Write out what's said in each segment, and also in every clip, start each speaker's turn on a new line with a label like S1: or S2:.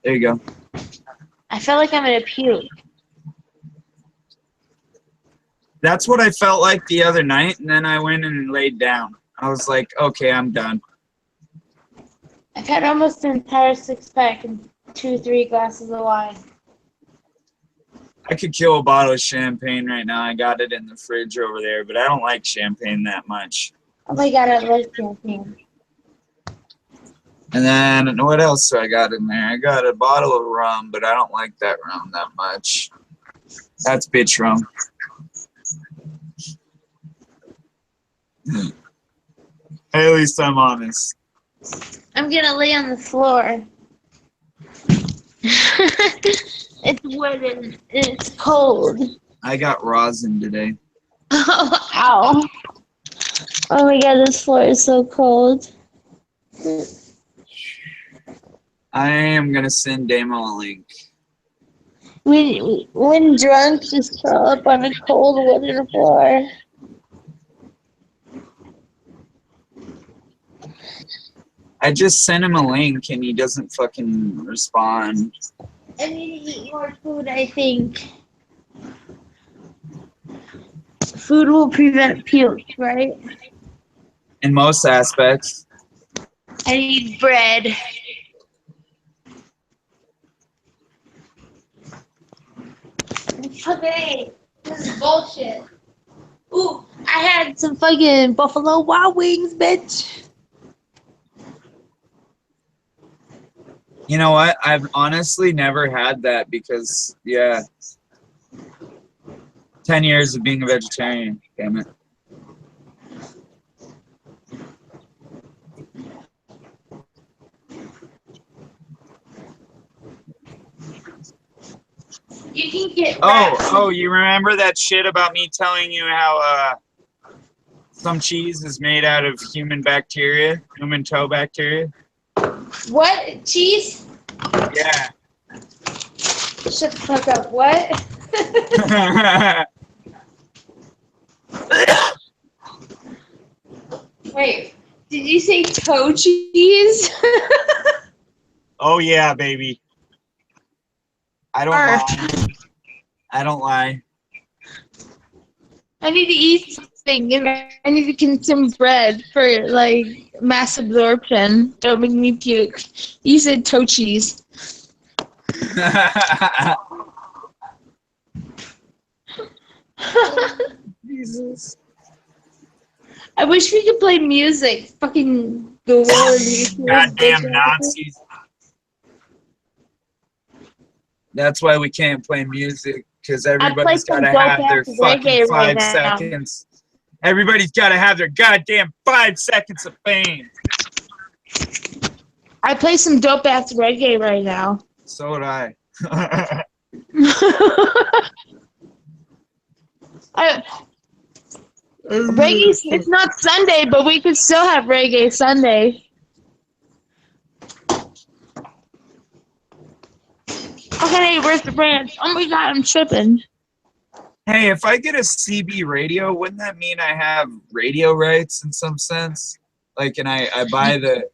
S1: There you go.
S2: I feel like I'm gonna puke.
S1: That's what I felt like the other night, and then I went and laid down. I was like, okay, I'm done.
S2: I've had almost an entire 6-pack and 2-3 glasses of wine.
S1: I could kill a bottle of champagne right now. I got it in the fridge over there, but I don't like champagne that much.
S2: Oh my god, I love champagne.
S1: And then what else do I got in there? I got a bottle of rum, but I don't like that rum that much. That's bitch rum. Hey, at least I'm honest.
S2: I'm gonna lay on the floor. It's wooden. It's cold.
S1: I got rosin today.
S2: Ow. Oh my god, this floor is so cold.
S1: I am gonna send Damo a link.
S2: When drunk, just curl up on a cold wooden floor.
S1: I just sent him a link and he doesn't fucking respond.
S2: I need to eat more food, I think. Food will prevent puke, right?
S1: In most aspects.
S2: I need bread. Okay, this is bullshit. Ooh, I had some fucking Buffalo Wild Wings, bitch.
S1: You know what? I've honestly never had that because, yeah, 10 years of being a vegetarian. Damn it.
S2: You can get
S1: Oh, you remember that shit about me telling you how some cheese is made out of human bacteria, human toe bacteria?
S2: What? Cheese?
S1: Yeah.
S2: Shut the fuck up. What? Wait, did you say toe cheese?
S1: Oh, yeah, baby. I don't lie. I don't lie.
S2: I need to eat something. And I need to consume bread for, like, mass absorption. Don't make me puke. You said toe cheese.
S1: Jesus.
S2: I wish we could play music. Fucking Google and YouTube.
S1: Goddamn Nazis. That's why we can't play music, because everybody's got to have their fucking 5 seconds. Everybody's got to have their goddamn 5 seconds of fame.
S2: I play some dope ass reggae right now.
S1: So would I.
S2: Reggae, it's not Sunday, but we could still have reggae Sunday. Okay, where's the branch? Oh my god, I'm tripping.
S1: Hey, if I get a CB radio, wouldn't that mean I have radio rights in some sense? Like, and I buy the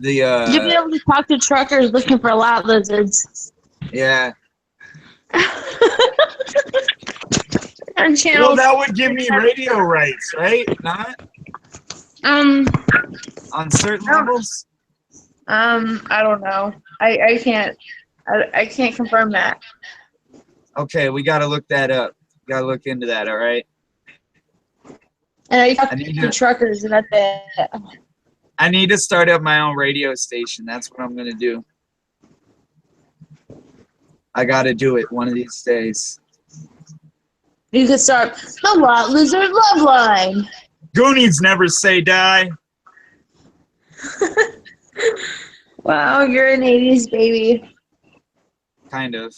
S2: You'll be able to talk to truckers looking for lot lizards.
S1: Yeah.
S2: On channel.
S1: Well, that would give me radio rights, right? Not? On certain levels?
S2: I don't know. I can't. I can't confirm that.
S1: Okay, we got to look that up. Got to look into that, all right?
S2: And I talk to truckers, and that's it.
S1: I need to start up my own radio station. That's what I'm going to do. I got to do it one of these days.
S2: You could start the Lot Lizard Love Line.
S1: Goonies never say die.
S2: Wow, you're an 80s baby.
S1: Kind of.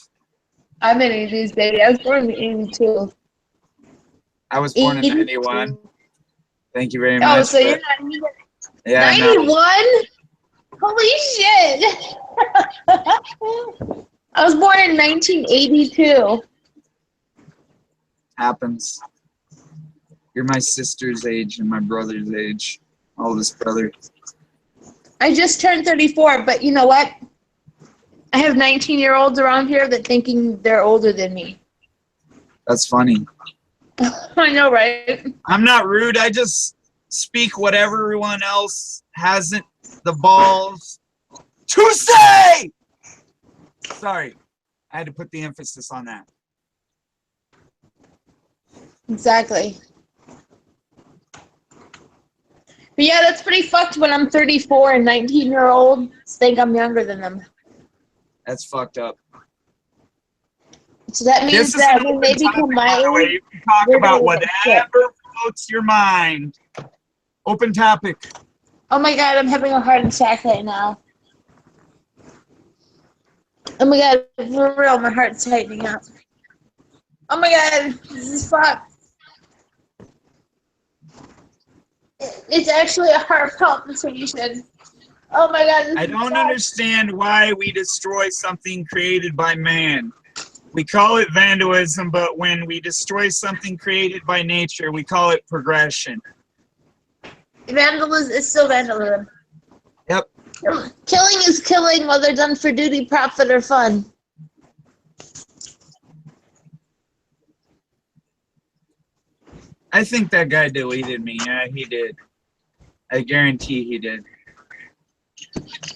S2: I'm an 80s baby. I was born in 82.
S1: I was born in 91. Thank you very much.
S2: Oh, so you're not even...
S1: Yeah,
S2: 91? No. Holy shit! I was born in 1982.
S1: Happens. You're my sister's age and my brother's age. Oldest brother.
S2: I just turned 34, but you know what? I have 19-year-olds around here that thinking they're older than me.
S1: That's funny.
S2: I know, right?
S1: I'm not rude. I just speak what everyone else hasn't the balls to say. Sorry. I had to put the emphasis on that.
S2: Exactly. But yeah, that's pretty fucked when I'm 34 and 19-year-olds think I'm younger than them.
S1: That's fucked up.
S2: So that means that when they become my age,
S1: you can talk about whatever floats your mind. Open topic.
S2: Oh my god, I'm having a heart attack right now. Oh my god, for real, my heart's tightening up. Oh my god, this is fucked. It's actually a heart palpitation. Oh my god.
S1: I don't understand why we destroy something created by man. We call it vandalism, but when we destroy something created by nature, we call it progression.
S2: Vandalism is still vandalism.
S1: Yep.
S2: Killing is killing, whether done for duty, profit, or fun.
S1: I think that guy deleted me. Yeah, he did. I guarantee he did.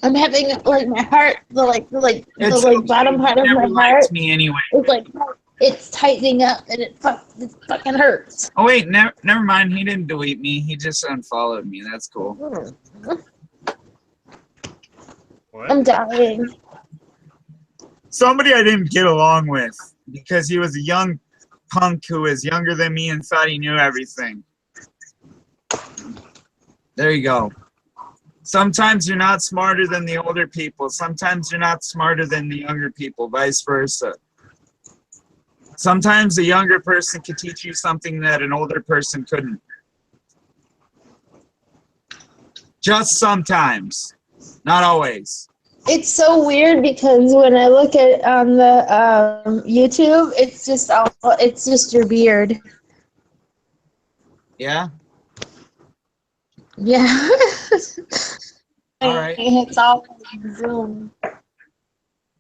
S2: I'm having like my heart, the bottom part of my heart.
S1: Me anyway.
S2: It's like it's tightening up and it fucking hurts.
S1: Oh wait, never mind. He didn't delete me. He just unfollowed me. That's cool.
S3: What?
S2: I'm dying.
S1: Somebody I didn't get along with because he was a young punk who was younger than me and thought he knew everything. There you go. Sometimes you're not smarter than the older people. Sometimes you're not smarter than the younger people, vice versa. Sometimes a younger person can teach you something that an older person couldn't. Just sometimes, not always.
S2: It's so weird because when I look at on the YouTube, it's just your beard.
S1: Yeah?
S2: Yeah.
S1: All right.
S2: It's all Zoom.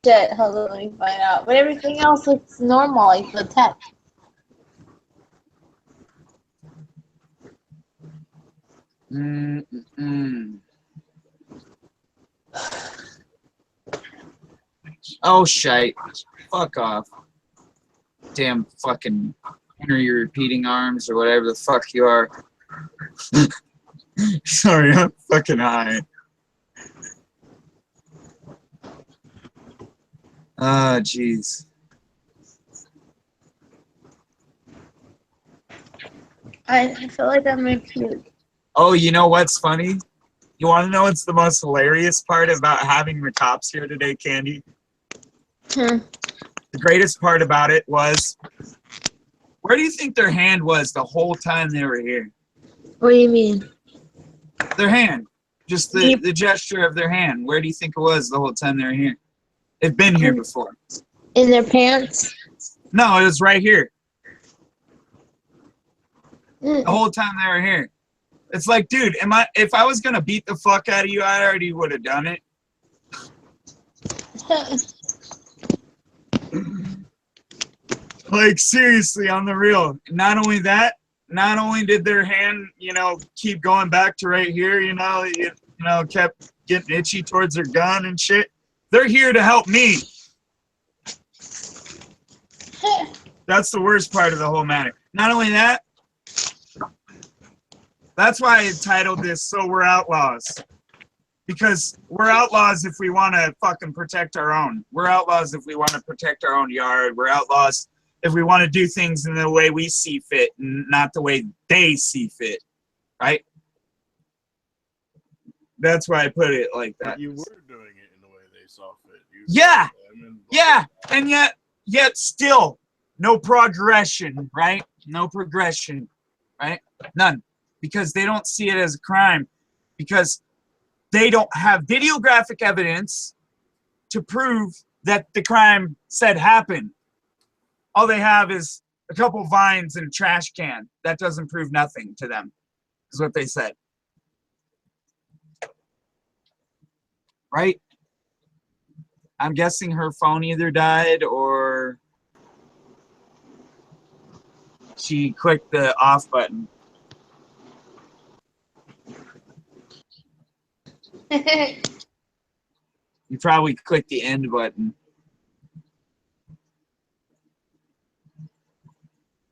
S2: Shit, hold on, let me find out. But everything else looks normal, like the text.
S1: Oh, shite. Fuck off. Damn fucking Henry repeating arms or whatever the fuck you are. Sorry, I'm fucking high. Ah, jeez.
S2: I feel like I'm gonna puke.
S1: Oh, you know what's funny? You want to know what's the most hilarious part about having the cops here today, Candy? The greatest part about it was, where do you think their hand was the whole time they were here?
S2: What do you mean?
S1: Their hand. Just the gesture of their hand. Where do you think it was the whole time they were here? They've been here before.
S2: In their pants?
S1: No, it was right here. The whole time they were here. It's like, dude, if I was gonna beat the fuck out of you, I already would have done it. Like, seriously, on the real. Not only that, not only did their hand, keep going back to right here, kept getting itchy towards their gun and shit. They're here to help me. That's the worst part of the whole matter. Not only that, that's why I titled this So We're Outlaws. Because we're outlaws if we want to fucking protect our own. We're outlaws if we want to protect our own yard. We're outlaws if we want to do things in the way we see fit and not the way they see fit. Right? That's why I put it like that.
S3: You were doing it in the way they saw fit.
S1: Yeah. And yet still, no progression, right? No progression, right? None. Because they don't see it as a crime. Because they don't have videographic evidence to prove that the crime said happened. All they have is a couple vines and a trash can. That doesn't prove nothing to them, is what they said. Right? I'm guessing her phone either died or she clicked the off button. You probably clicked the end button.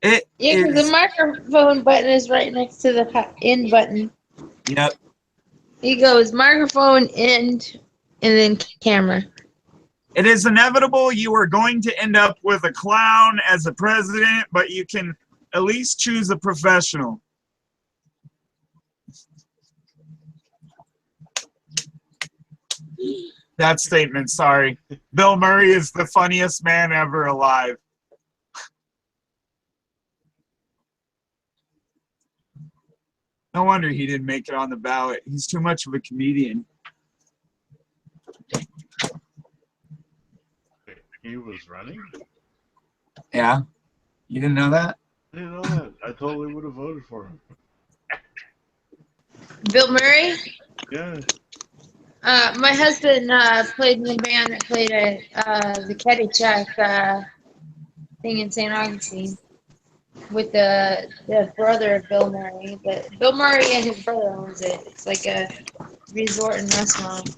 S2: Yeah, because the microphone button is right next to the end button.
S1: Yep.
S2: It goes microphone, end, and then camera.
S1: It is inevitable you are going to end up with a clown as a president, but you can at least choose a professional. That statement, sorry. Bill Murray is the funniest man ever alive. No wonder he didn't make it on the ballot. He's too much of a comedian.
S3: He was running?
S1: Yeah? You didn't know that?
S3: I didn't know that. I totally would have voted for him.
S2: Bill Murray?
S3: Yeah.
S2: My husband played in the band that played at the Caddyshack thing in St. Augustine with the brother of Bill Murray. But Bill Murray and his brother owns it. It's like a resort and restaurant.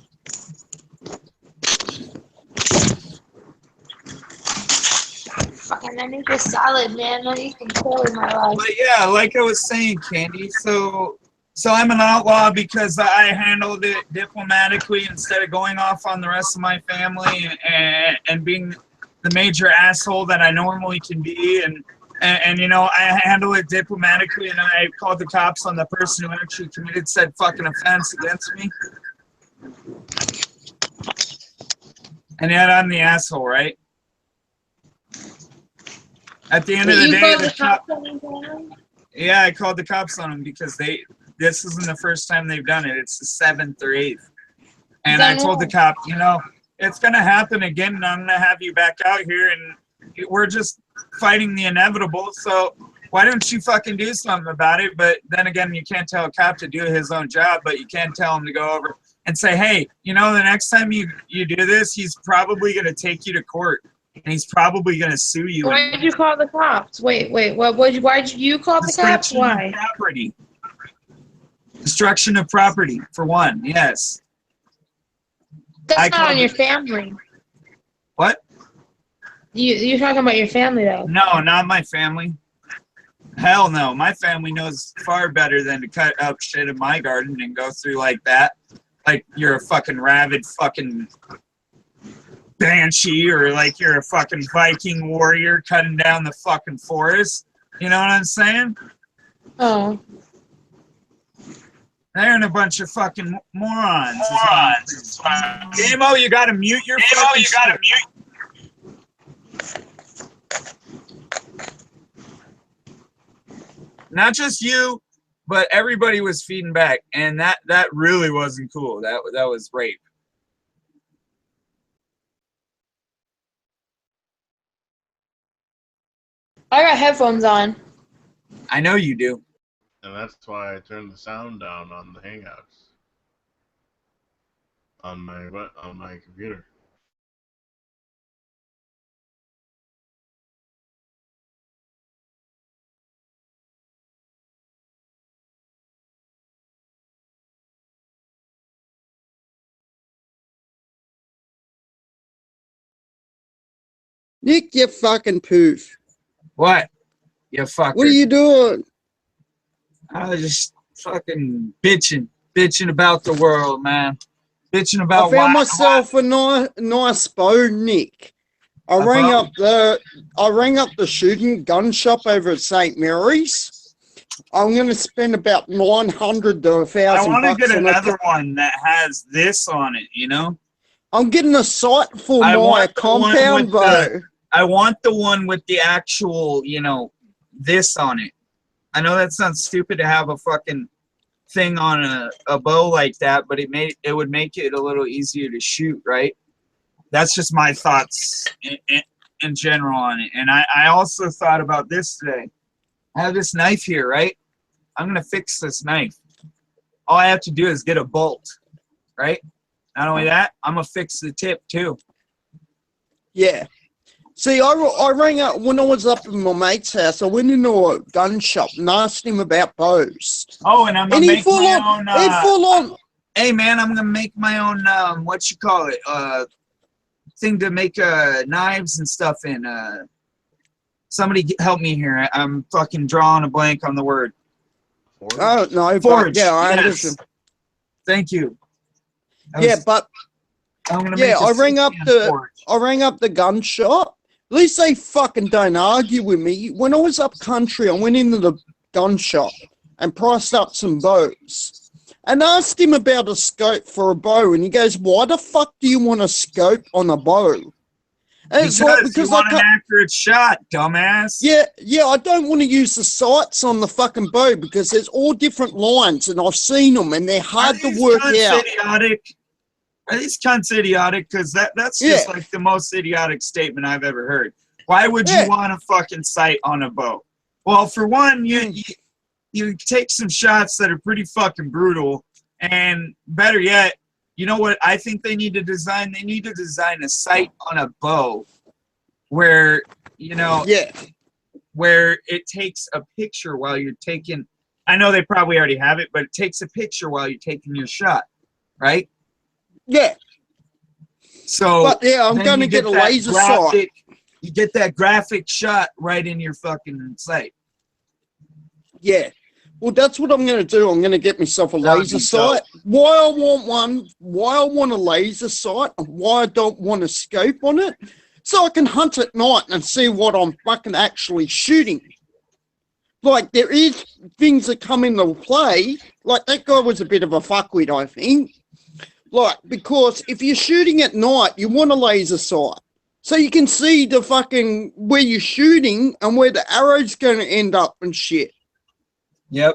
S2: Fucking, I need this salad, man. I need control in my life.
S1: But yeah, like I was saying, Candy, so I'm an outlaw because I handled it diplomatically instead of going off on the rest of my family and being the major asshole that I normally can be. And you know, I handle it diplomatically, and I called the cops on the person who actually committed said fucking offense against me. And yet I'm the asshole, right? At the end of the day, yeah, I called the cops on them because this isn't the first time they've done it. It's the 7th or 8th. And I told the cop, you know, it's going to happen again, and I'm going to have you back out here, and we're just fighting the inevitable. So why don't you fucking do something about it? But then again, you can't tell a cop to do his own job, but you can tell him to go over and say, hey, you know, the next time you do this, he's probably going to take you to court. And he's probably going to sue you.
S2: Why did you call the cops? Wait. Why did you call the cops? Why?
S1: Property. Destruction of property, for one. Yes.
S2: That's not on your family.
S1: What?
S2: You're talking about your family, though.
S1: No, not my family. Hell no. My family knows far better than to cut up shit in my garden and go through like that. Like you're a fucking rabid fucking banshee, or like you're a fucking Viking warrior cutting down the fucking forest. You know what I'm saying?
S2: Oh.
S1: They're in a bunch of fucking morons. Damo, you gotta mute your fucking shit. Not just you, but everybody was feeding back, and that really wasn't cool. That was rape.
S2: I got headphones on.
S1: I know you do.
S3: And that's why I turned the sound down on the Hangouts. On my computer.
S4: Nick, you fucking poof.
S1: What? You fucker.
S4: What are you doing?
S1: I was just fucking bitching about the world, man. Bitching about
S4: I found myself a nice bow, Nick. I rang up the shooting gun shop over at St. Mary's. I'm going to spend about 900 to 1,000 bucks.
S1: I want to get another one that has this on it, you know?
S4: I'm getting a sight for my compound bow.
S1: I want the one with the actual, you know, this on it. I know that sounds stupid to have a fucking thing on a bow like that, but it would make it a little easier to shoot, right? That's just my thoughts in general on it. And I also thought about this today. I have this knife here, right? I'm going to fix this knife. All I have to do is get a bolt, right? Not only that, I'm going to fix the tip too.
S4: Yeah. See, I rang up when I was up in my mate's house. I went into a gun shop and asked him about bows.
S1: Oh, and I'm gonna
S4: And he
S1: make
S4: full
S1: my
S4: on,
S1: own.
S4: he full on.
S1: Hey, man, I'm gonna make my own. What you call it? Thing to make knives and stuff in. Somebody help me here. I'm fucking drawing a blank on the word.
S4: Oh no,
S1: Forge.
S4: but yeah, I
S1: Yes.
S4: understand.
S1: Thank you.
S4: Yeah, but
S1: I'm gonna
S4: yeah,
S1: make a
S4: I rang up
S1: forge.
S4: the gun shop. At least they fucking don't argue with me. When I was up country, I went into the gun shop and priced up some bows. And asked him about a scope for a bow, and he goes, "Why the fuck do you want a scope on a bow?" And it's like,
S1: Because you
S4: because I
S1: want an
S4: can't.
S1: accurate shot, dumbass.
S4: Yeah, I don't want to use the sights on the fucking bow because there's all different lines, and I've seen them, and they're hard to work out.
S1: Idiotic? Are these cunts idiotic? Because that's just like the most idiotic statement I've ever heard. Why would you want a fucking sight on a bow? Well, for one, you take some shots that are pretty fucking brutal, and better yet, you know what I think they need to design? They need to design a sight on a bow where, where it takes a picture while you're taking, I know they probably already have it, but it takes a picture while you're taking your shot, right?
S4: Yeah.
S1: So,
S4: but yeah, I'm going to get a laser sight.
S1: You get that graphic shot right in your fucking sight.
S4: Yeah. Well, that's what I'm going to do. I'm going to get myself a laser sight. Why I want a laser sight, and why I don't want a scope on it, so I can hunt at night and see what I'm fucking actually shooting. Like, there is things that come into play. Like, that guy was a bit of a fuckwit, I think. Like, because if you're shooting at night, you want a laser sight. So you can see the fucking, where you're shooting and where the arrow's going to end up and shit.
S1: Yep.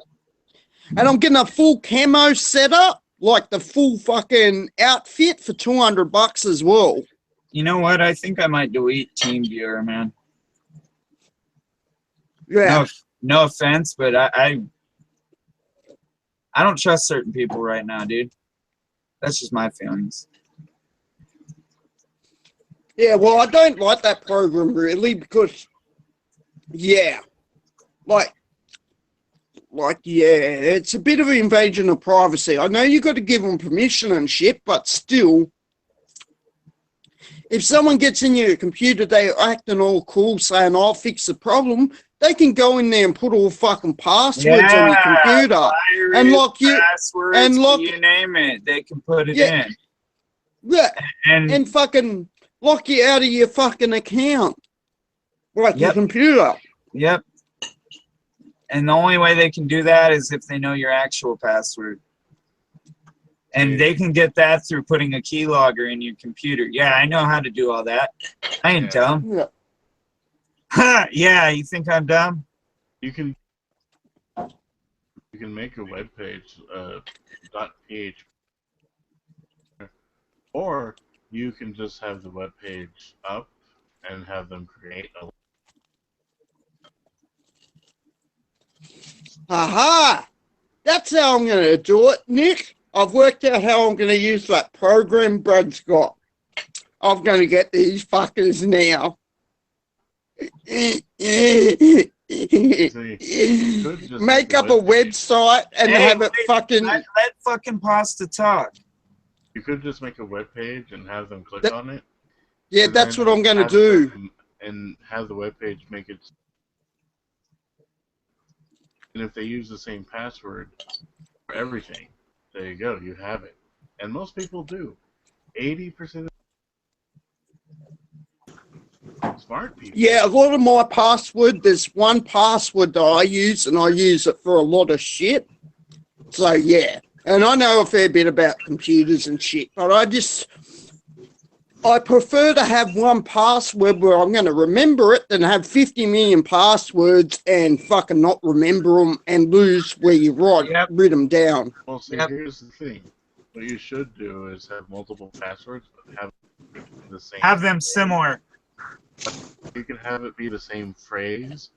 S4: And I'm getting a full camo setup, like the full fucking outfit for $200 as well.
S1: You know what? I think I might delete TeamViewer, man.
S4: Yeah.
S1: No offense, but I don't trust certain people right now, dude. That's just my feelings.
S4: Yeah, well, I don't like that program really because, yeah, yeah, it's a bit of an invasion of privacy. I know you got to give them permission and shit, but still, if someone gets in your computer, they're acting all cool, saying, "I'll fix the problem." They can go in there and put all fucking passwords on your computer and lock you
S1: passwords, you name it. They can put it in.
S4: Yeah, and fucking lock you out of your fucking account, like your computer.
S1: Yep. And the only way they can do that is if they know your actual password. And they can get that through putting a keylogger in your computer. Yeah, I know how to do all that. I ain't dumb.
S4: Yeah.
S1: Yeah, you think I'm dumb?
S3: You can make a web page, .php, or you can just have the web page up and have them create a.
S4: Aha! That's how I'm going to do it, Nick. I've worked out how I'm going to use that program Brad's got. I'm going to get these fuckers now. Make up a website and have it fucking...
S1: Let fucking pasta talk.
S3: You could just make a web page and have them click on it.
S4: Yeah, that's what I'm going to do.
S3: And have the web page make it... And if they use the same password for everything, there you go, you have it. And most people do. 80% of smart people.
S4: Yeah, a lot of my password, there's one password that I use, and I use it for a lot of shit. So, yeah. And I know a fair bit about computers and shit, but I prefer to have one password where I'm going to remember it than have 50 million passwords and fucking not remember them and lose where you write them down.
S3: Well, see, here's the thing. What you should do is have multiple passwords, but have the same.
S1: Have them similar.
S3: You can have it be the same phrase,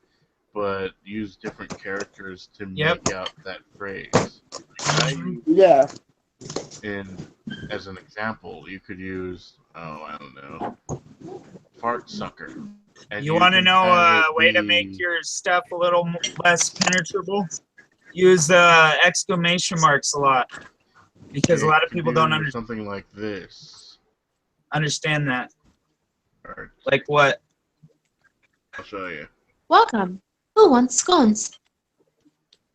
S3: but use different characters to make out that phrase.
S4: Yeah.
S3: As an example, you could use, I don't know, fart sucker. And
S1: You want to
S3: can
S1: know
S3: have
S1: a
S3: it
S1: way to
S3: be-
S1: make your stuff a little less penetrable? Use exclamation marks a lot, because a
S3: it
S1: lot of
S3: could
S1: people
S3: do
S1: don't
S3: something like this.
S1: understand that.
S3: Alright,
S1: Like what?
S3: I'll show you.
S2: Welcome. Who wants scones?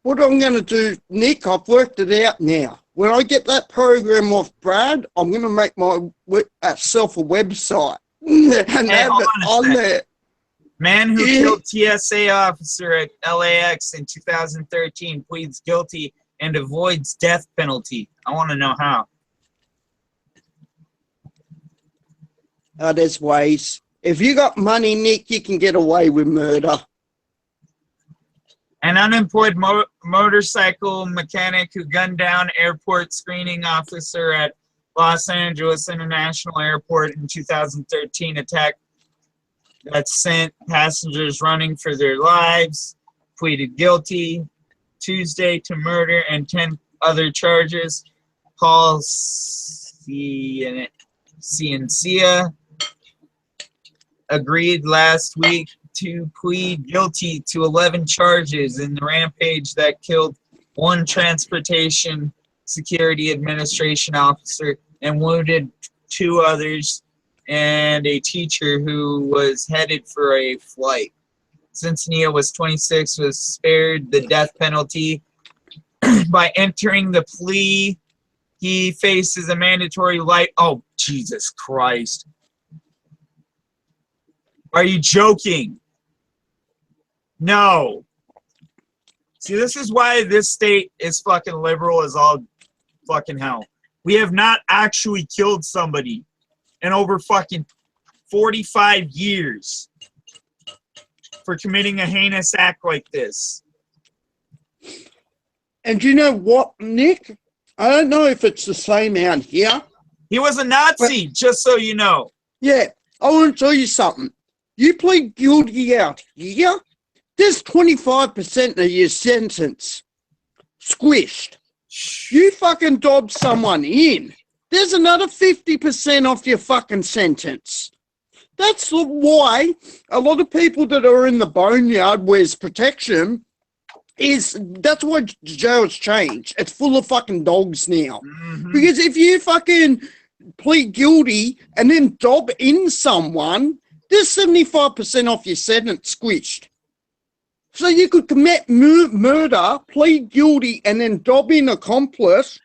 S4: What I'm going to do, Nick, I've worked it out now. When I get that program off Brad, I'm going to make myself a website and have
S1: hold
S4: it
S1: on a
S4: on
S1: sec.
S4: there.
S1: Man who
S4: Yeah.
S1: killed TSA officer at LAX in 2013 pleads guilty and avoids death penalty. I want to know how.
S4: There's ways. If you got money, Nick, you can get away with murder.
S1: An unemployed motorcycle mechanic who gunned down airport screening officer at Los Angeles International Airport in 2013 attack that sent passengers running for their lives, pleaded guilty Tuesday to murder and 10 other charges. Paul Ciencia agreed last week to plead guilty to 11 charges in the rampage that killed one Transportation Security Administration officer and wounded 2 others and a teacher who was headed for a flight. Cincinnati was 26, was spared the death penalty by entering the plea. He faces a mandatory life. Oh, Jesus Christ. Are you joking? No. See, this is why this state is fucking liberal as all fucking hell. We have not actually killed somebody in over fucking 45 years for committing a heinous act like this.
S4: And you know what, Nick? I don't know if it's the same out here.
S1: He was a Nazi, just so you know.
S4: Yeah, I want to tell you something. You plead guilty out here, there's 25% of your sentence squished. You fucking dob someone in, there's another 50% off your fucking sentence. That's why a lot of people that are in the boneyard where's protection that's why jail's changed. It's full of fucking dogs now.
S1: Mm-hmm.
S4: Because if you fucking plead guilty and then dob in someone, there's 75% off your sentence squished. So you could commit murder, plead guilty, and then dob in accomplice,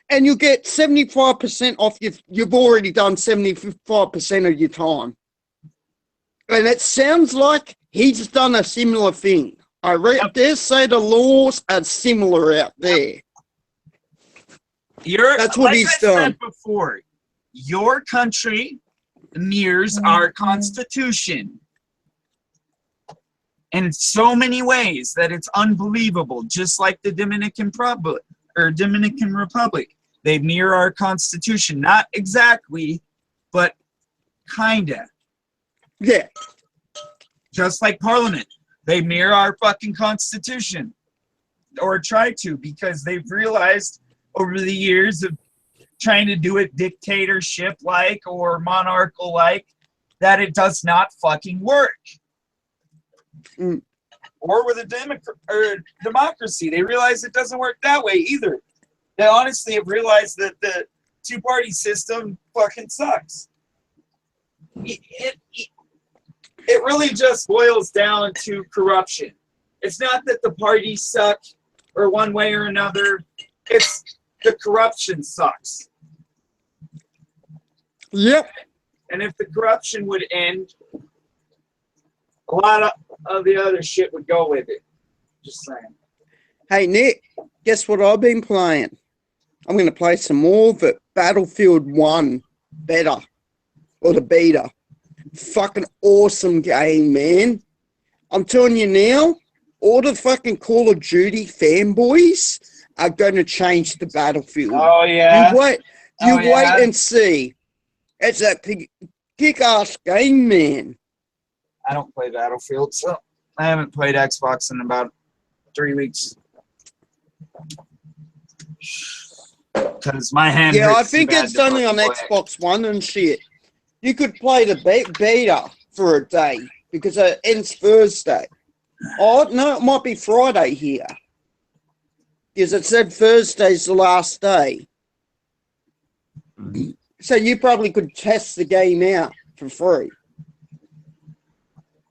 S4: and you get 75% off you've already done 75% of your time. And it sounds like he's done a similar thing. I dare say the laws are similar out there. That's what he's done.
S1: Said before, your country mirrors our Constitution in so many ways that it's unbelievable. Just like the Dominican Republic, they mirror our Constitution, not exactly, but kinda.
S4: Yeah.
S1: Just like Parliament, they mirror our fucking Constitution, or try to, because they've realized over the years of trying to do it dictatorship-like or monarchical-like that it does not fucking work.
S4: Mm.
S1: Or with a democracy, they realize it doesn't work that way either. They honestly have realized that the two-party system fucking sucks. It really just boils down to corruption. It's not that the parties suck or one way or another. It's the corruption sucks.
S4: Yep.
S1: And if the corruption would end, a lot of the other shit would go with it. Just saying.
S4: Hey, Nick, guess what I've been playing? I'm going to play some more of it. Battlefield 1 beta. Or the beta. Fucking awesome game, man. I'm telling you now, all the fucking Call of Duty fanboys are going to change the Battlefield.
S1: Oh, yeah.
S4: You wait and see. It's a kick-ass game, man.
S1: I don't play Battlefield, so I haven't played Xbox in about 3 weeks. Because my hand
S4: Yeah, I
S1: hurts too
S4: think
S1: bad
S4: it's
S1: to
S4: only on
S1: fucking play it.
S4: Xbox One and shit. You could play the beta for a day because it ends Thursday. Oh, no, it might be Friday here. Because it said Thursday's the last day. So you probably could test the game out for free.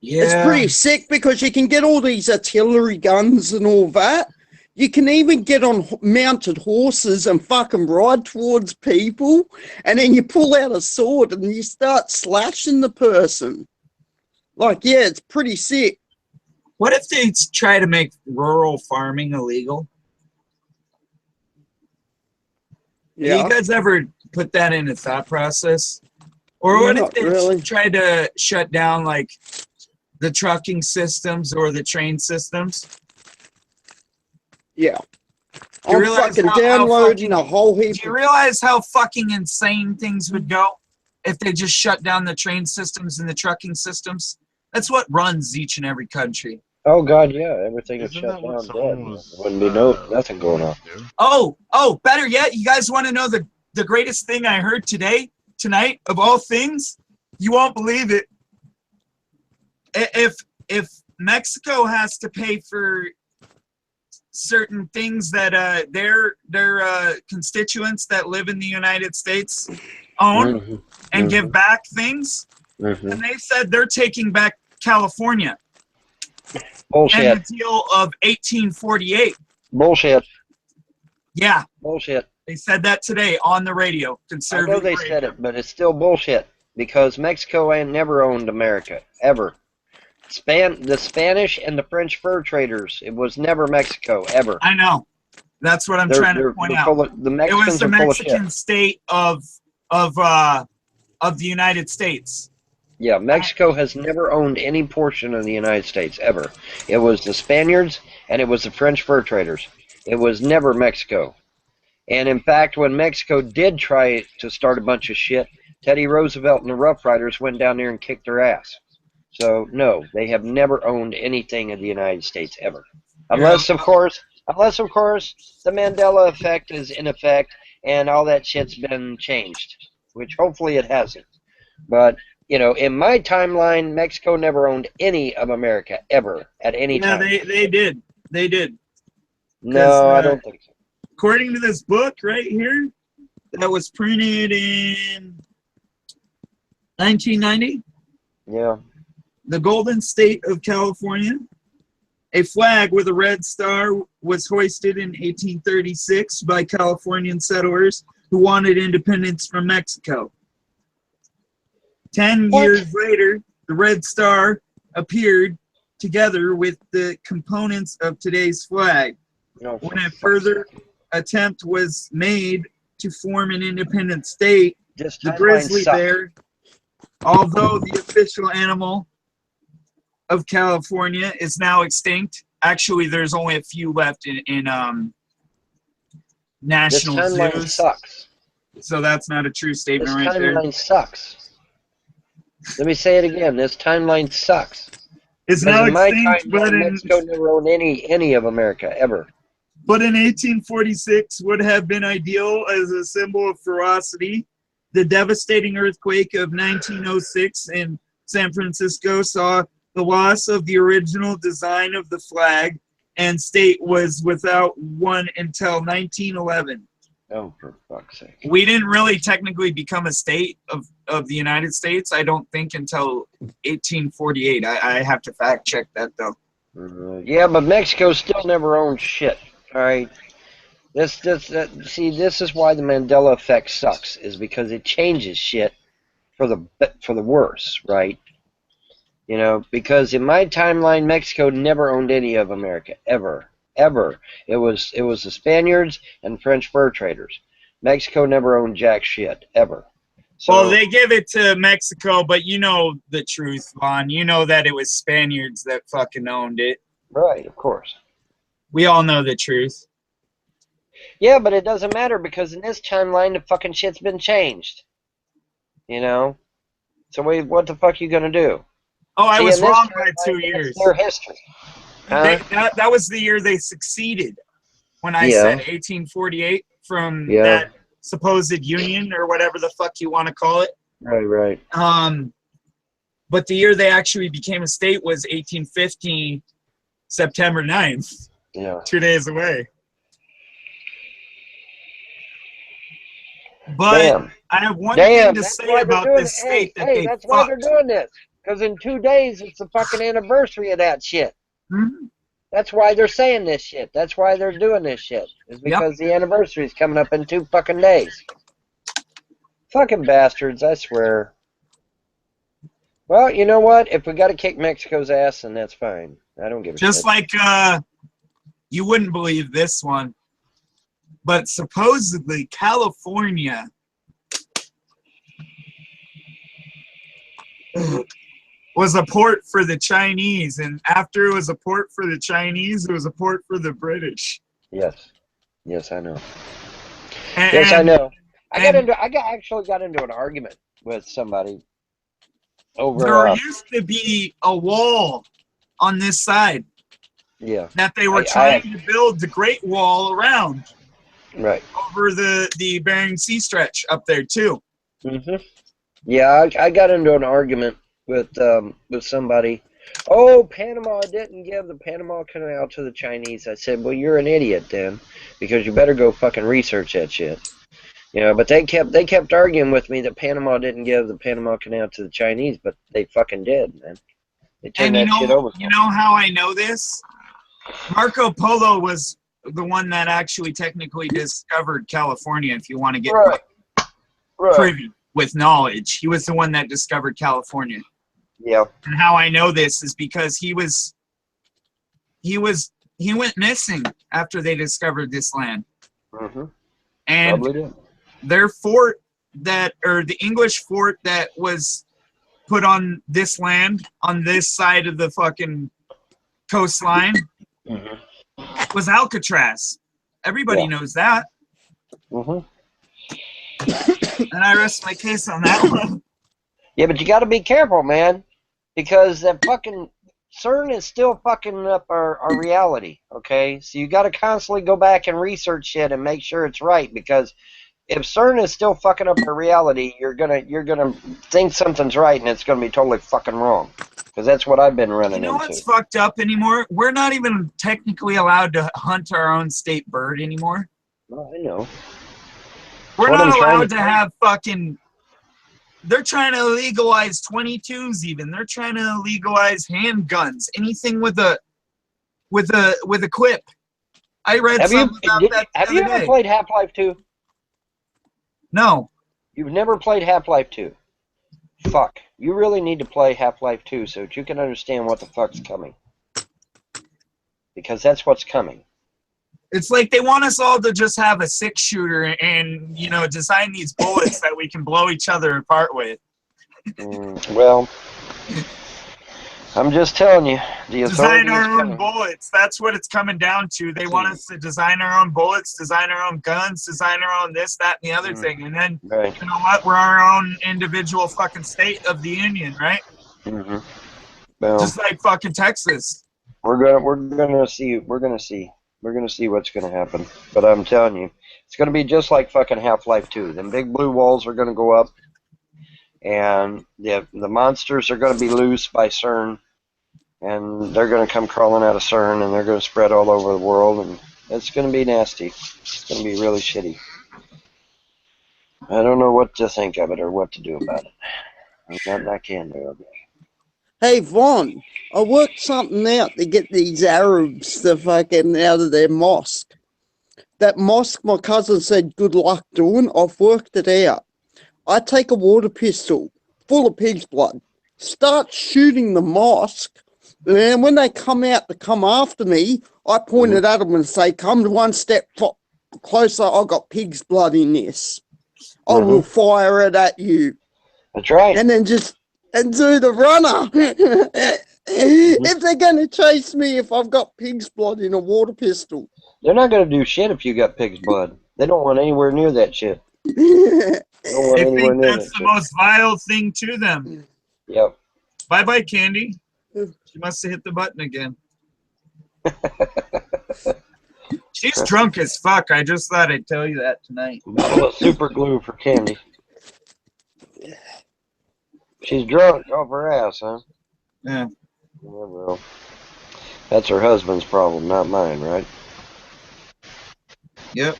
S1: Yeah.
S4: It's pretty sick because you can get all these artillery guns and all that. You can even get on mounted horses and fucking ride towards people. And then you pull out a sword and you start slashing the person. Like, yeah, it's pretty sick.
S1: What if they try to make rural farming illegal?
S4: Yeah.
S1: You guys ever put that in a thought process? Or what if they
S4: really.
S1: try to shut down, like, the trucking systems or the train systems?
S4: Yeah.
S1: Do you
S4: I'm
S1: realize
S4: fucking downloading a whole heap.
S1: Do you realize how fucking insane things would go if they just shut down the train systems and the trucking systems? That's what runs each and every country.
S5: Oh God, yeah, everything would
S3: Isn't
S5: shut
S3: that what
S5: down
S3: someone
S5: dead.
S3: was,
S5: Wouldn't be nothing going on.
S3: do?
S1: Oh, better yet, you guys want to know the greatest thing I heard tonight, of all things? You won't believe it. If Mexico has to pay for certain things that their constituents that live in the United States own and give back things, and they said they're taking back California.
S5: Bullshit.
S1: And the deal of 1848.
S5: Bullshit.
S1: Yeah.
S5: Bullshit.
S1: They said that today on the radio.
S5: I
S1: Conservative
S5: know they
S1: radio.
S5: said it, but it's still bullshit because Mexico ain't never owned America ever. The Spanish and the French fur traders. It was never Mexico ever.
S1: I know. That's what I'm trying to point out.
S5: The
S1: It
S5: Mexicans
S1: was the
S5: are full of
S1: Mexican
S5: shit.
S1: state of the United States.
S5: Yeah, Mexico has never owned any portion of the United States ever. It was the Spaniards and it was the French fur traders. It was never Mexico. And in fact, when Mexico did try to start a bunch of shit, Teddy Roosevelt and the Rough Riders went down there and kicked their ass. So no, they have never owned anything of the United States ever. Unless of course the Mandela effect is in effect and all that shit's been changed, which hopefully it hasn't. But you know, in my timeline, Mexico never owned any of America ever at any time.
S1: Yeah, they did. They did.
S5: No, I don't think so.
S1: According to this book right here, that was printed in 1990.
S5: Yeah.
S1: The Golden State of California. A flag with a red star was hoisted in 1836 by Californian settlers who wanted independence from Mexico. 10 years later, the red star appeared together with the components of today's flag. When a further attempt was made to form an independent state, the grizzly bear, although the official animal of California, is now extinct. Actually, there's only a few left in national
S5: zoos. This timeline sucks.
S1: So that's not a true statement right there.
S5: This timeline sucks. Let me say it again. This timeline sucks.
S1: It's now
S5: extinct, but Mexico never owned any of America ever.
S1: But in 1846 would have been ideal as a symbol of ferocity. The devastating earthquake of 1906 in San Francisco saw the loss of the original design of the flag, and state was without one until 1911.
S5: Oh, for fuck's sake.
S1: We didn't really technically become a state of the United States, I don't think, until 1848. I have to fact check that, though.
S5: Yeah, but Mexico still never owned shit. All right. See, this is why the Mandela effect sucks, is because it changes shit for the worse, right? You know, because in my timeline, Mexico never owned any of America ever. It was the Spaniards and French fur traders. Mexico never owned jack shit ever. So,
S1: well, they give it to Mexico, but you know the truth, Vaughn. You know that it was Spaniards that fucking owned it.
S5: Right, of course.
S1: We all know the truth.
S5: Yeah, but it doesn't matter because in this timeline, the fucking shit's been changed. You know? So what the fuck you gonna do?
S1: Oh, I was wrong by 2 years.
S5: Their history. Huh?
S1: That was the year they succeeded. When I said 1848 from that supposed union or whatever the fuck you want to call it.
S5: Right.
S1: But the year they actually became a state was 1850, September 9th.
S5: Yeah.
S1: 2 days away. But
S5: Damn.
S1: I have one thing to say about this
S5: it.
S1: state that
S5: Hey,
S1: they
S5: that's why they're
S1: fucked.
S5: doing this. Because in 2 days, it's the fucking anniversary of that shit.
S1: Hmm?
S5: That's why they're saying this shit. That's why they're doing this shit. Is because the anniversary is coming up in 2 fucking days. Fucking bastards, I swear. Well, you know what? If we got to kick Mexico's ass, then that's fine. I don't give a shit.
S1: Just like, you wouldn't believe this one, but supposedly California was a port for the Chinese, and after it was a port for the Chinese, it was a port for the British.
S5: Yes. Yes, I know.
S1: And,
S5: Yes, I know. I
S1: and
S5: actually got into an argument with somebody over.
S1: there used to be a wall on this side
S5: Yeah.
S1: that they were trying to build the Great Wall around.
S5: Right.
S1: Over the Bering Sea stretch up there too.
S5: Mhm. Yeah, I got into an argument with somebody. Oh, Panama didn't give the Panama Canal to the Chinese. I said, well, you're an idiot then, because you better go fucking research that shit. You know, but they kept arguing with me that Panama didn't give the Panama Canal to the Chinese, but they fucking did, man. They turned that shit over.
S1: You know how I know this? Marco Polo was the one that actually technically discovered California, if you want to get privy with knowledge. He was the one that discovered California.
S5: Yeah.
S1: And how I know this is because he went missing after they discovered this land.
S5: Mm-hmm.
S1: And
S5: Probably did.
S1: their fort the English fort that was put on this land, on this side of the fucking coastline, was Alcatraz. Everybody knows that.
S5: Mm-hmm.
S1: And I rest my case on that one.
S5: Yeah, but you got to be careful, man, because that fucking CERN is still fucking up our reality. Okay, so you got to constantly go back and research shit and make sure it's right, because if CERN is still fucking up our reality, you're gonna think something's right and it's gonna be totally fucking wrong. Because that's what I've been running into.
S1: You know what's fucked up anymore? We're not even technically allowed to hunt our own state bird anymore.
S5: Well, I know.
S1: We're not allowed to have fucking... They're trying to legalize 22s even. They're trying to legalize handguns. Anything with a clip. I read something about that.
S5: Have you ever played Half-Life 2?
S1: No.
S5: You've never played Half-Life 2? Fuck. You really need to play Half-Life 2 so that you can understand what the fuck's coming. Because that's what's coming.
S1: It's like they want us all to just have a 6-shooter and, you know, design these bullets that we can blow each other apart with.
S5: Well, I'm just telling you.
S1: Design our own bullets. That's what it's coming down to. They want us to design our own bullets, design our own guns, design our own this, that, and the other thing. And then, you know what? We're our own individual fucking state of the union, right?
S5: Mm-hmm. Well,
S1: just like fucking Texas.
S5: We're gonna see what's gonna happen. But I'm telling you, it's gonna be just like fucking Half-Life 2. Them big blue walls are gonna go up, and the monsters are gonna be loose by CERN, and they're gonna come crawling out of CERN, and they're gonna spread all over the world, and it's gonna be nasty. It's gonna be really shitty. I don't know what to think of it or what to do about it. There's nothing I can do.
S4: Hey, Vaughn, I worked something out to get these Arabs to fucking out of their mosque. That mosque my cousin said good luck doing, I've worked it out. I take a water pistol full of pig's blood, start shooting the mosque, and then when they come out to come after me, I point it at them and say, come one step closer, I've got pig's blood in this. I will fire it at you.
S5: That's right.
S4: And then do the runner. If they're going to chase me if I've got pig's blood in a water pistol.
S5: They're not going to do shit if you got pig's blood. They don't want anywhere near that shit.
S1: They think that's the most vile thing to them.
S5: Yep.
S1: Bye-bye, Candy. She must have hit the button again. She's drunk as fuck. I just thought I'd tell you that tonight.
S5: Super glue for Candy. She's drunk off her ass, huh?
S1: Yeah.
S5: Yeah, well, that's her husband's problem, not mine, right?
S1: Yep.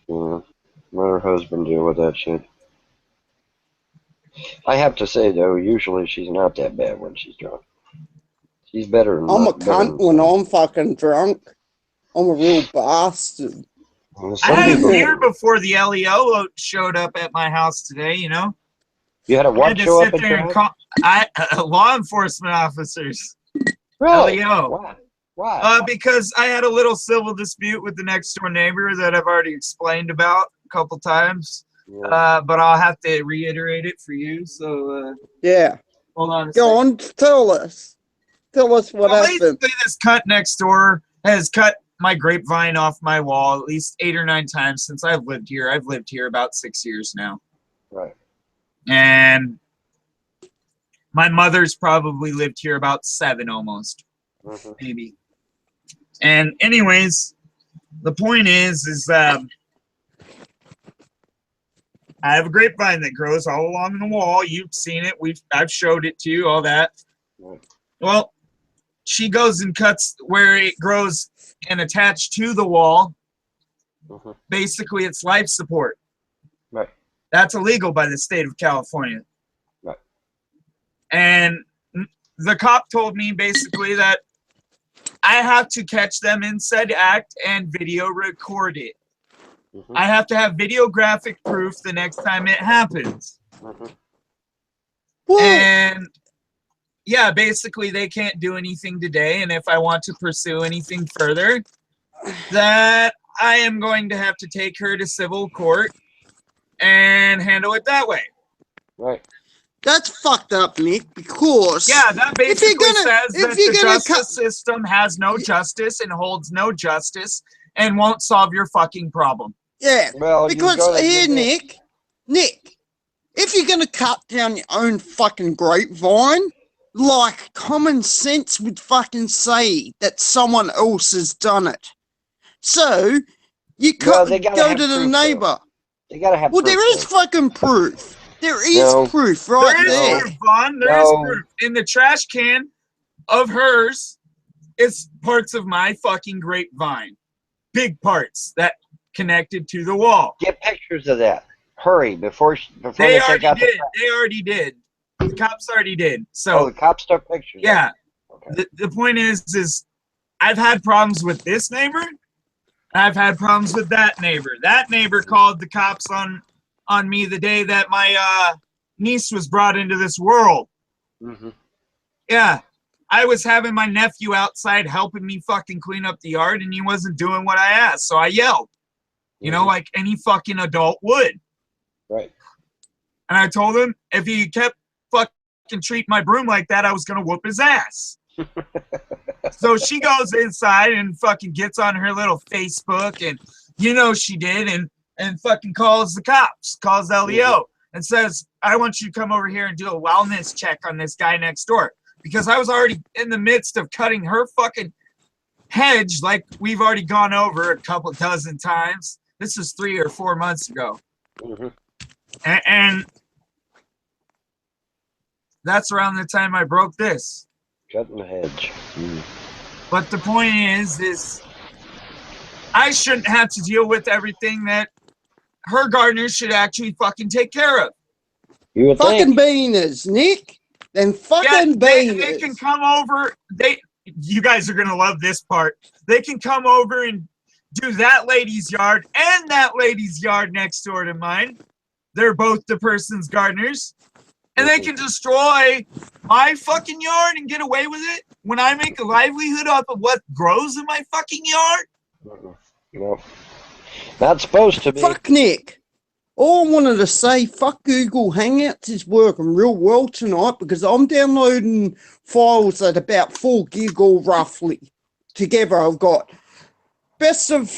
S5: Yeah. Let her husband deal with that shit. I have to say, though, usually she's not that bad when she's drunk. She's better than
S4: I'm a
S5: better
S4: cunt
S5: than
S4: when
S5: some.
S4: I'm fucking drunk. I'm a real bastard.
S5: Well,
S1: I
S5: some
S1: had a
S5: people.
S1: beer before the LEO showed up at my house today, you know?
S5: You had a
S1: I had
S5: what
S1: to
S5: show up
S1: sit
S5: at
S1: there
S5: your
S1: and
S5: house?
S1: call law enforcement officers.
S5: Really?
S1: LEO.
S5: Why? Why?
S1: Because I had a little civil dispute with the next door neighbor that I've already explained about a couple times.
S5: Yeah.
S1: But I'll have to reiterate it for you. So
S4: Yeah.
S1: hold on a
S4: Go
S1: second.
S4: on, tell us. Tell us what
S1: Well,
S4: happened.
S1: basically, this cut next door has cut my grapevine off my wall at least 8 or 9 times since I've lived here. I've lived here about 6 years now.
S5: Right.
S1: And my mother's probably lived here about 7 almost, maybe. And anyways, the point is I have a grapevine that grows all along the wall. You've seen it. I've showed it to you, all that.
S5: Right.
S1: Well, she goes and cuts where it grows and attached to the wall. Basically, it's life support.
S5: Right.
S1: That's illegal by the state of California.
S5: Right.
S1: And the cop told me basically that I have to catch them in said act and video record it. I have to have videographic proof the next time it happens.
S4: Well,
S1: And yeah, basically they can't do anything today. And if I want to pursue anything further, that I am going to have to take her to civil court and handle it that way.
S5: Right.
S4: that's fucked up, Nick, because
S1: Yeah, that basically says that the justice
S4: cut,
S1: system has no justice and holds no justice and won't solve your fucking problem.
S4: yeah,
S5: Well,
S4: because here, Nick, if you're gonna cut down your own fucking grapevine, like common sense would fucking say that someone else has done it. So you
S5: Well,
S4: go
S5: they gotta have
S4: to the
S5: proof,
S4: neighbor.
S5: though. They gotta have
S4: Well,
S5: proof.
S4: there is
S5: though.
S4: fucking proof. There is
S5: No.
S4: proof right
S1: There is
S4: there.
S1: proof, Vaughn. There is proof. In the trash can of hers is parts of my fucking grapevine. Big parts that connected to the wall.
S5: Get pictures of that. Hurry before
S1: They
S5: they take
S1: already
S5: out
S1: did. They already did. The cops already did. So
S5: the cops took pictures.
S1: yeah.
S5: Okay.
S1: The point is I've had problems with this neighbor. I've had problems with that neighbor. That neighbor called the cops on me the day that my niece was brought into this world. Yeah. I was having my nephew outside helping me fucking clean up the yard, and he wasn't doing what I asked. So I yelled, you know, like any fucking adult would.
S5: Right.
S1: And I told him if he kept fucking treating my broom like that, I was going to whoop his ass. So she goes inside and fucking gets on her little Facebook, and you know she did, and fucking calls the cops, calls LEO, and says, I want you to come over here and do a wellness check on this guy next door. Because I was already in the midst of cutting her fucking hedge like we've already gone over a couple dozen times. This is 3 or 4 months ago. And that's around the time I broke this.
S5: Cutting the hedge.
S1: But the point is I shouldn't have to deal with everything that her gardeners should actually fucking take care of.
S5: You would
S4: Fucking
S5: think.
S4: beaners, Nick. Then fucking beaners.
S1: They can come over. You guys are gonna love this part. They can come over and do that lady's yard and that lady's yard next door to mine. They're both the person's gardeners. And they can destroy my fucking yard and get away with it when I make a livelihood off of what grows in my fucking yard?
S5: No. Not supposed to be.
S4: Fuck Nick. All I wanted to say, fuck Google Hangouts is working real well tonight because I'm downloading files at about 4 gig all roughly. Together I've got Best of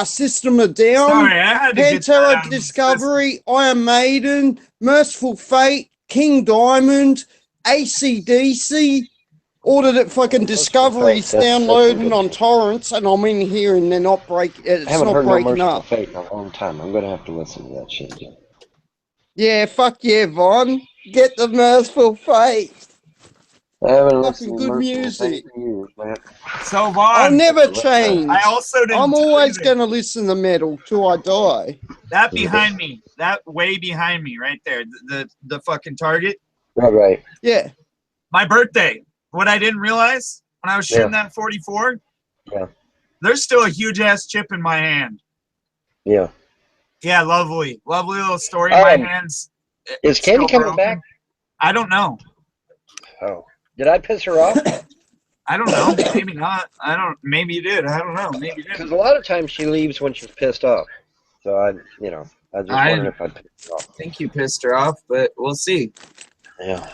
S4: System of Down,
S1: Sorry, I had to get that
S4: Pantera
S1: out of my
S4: Discovery, Iron Maiden, Merciful Fate, King Diamond, AC/DC, ordered at fucking Discovery's downloading on torrents, and I'm in here and they're not breaking. It's
S5: I haven't
S4: not
S5: heard no
S4: breaking
S5: Merciful
S4: up.
S5: Fate in a long time. I'm gonna have to listen to that shit.
S4: Yeah, fuck yeah, Vaughn. Get the Merciful Fate.
S5: I haven't
S4: Fucking
S5: listened to
S4: good
S5: Merciful
S4: music.
S5: Fate in years, man.
S1: So
S4: I'll
S1: Vaughn,
S4: never change.
S1: I also didn't
S4: I'm
S1: tell you
S4: always
S1: that.
S4: gonna listen to metal till I die.
S1: That behind me, that way behind me, right there, the fucking Target.
S5: Right.
S4: Yeah.
S1: My birthday. What I didn't realize when I was shooting that 44.
S5: Yeah.
S1: There's still a huge ass chip in my hand.
S5: Yeah.
S1: Yeah, lovely little story. My hands.
S5: Is Candy coming back?
S1: I don't know.
S5: Oh, did I piss her off?
S1: I don't know. Maybe not. I don't. Maybe you did. I don't know. Maybe you
S5: Because
S1: didn't.
S5: a lot of times she leaves when she's pissed off. So I was just wondering if I pissed her off.
S1: I think you pissed her off, but we'll see.
S5: Yeah.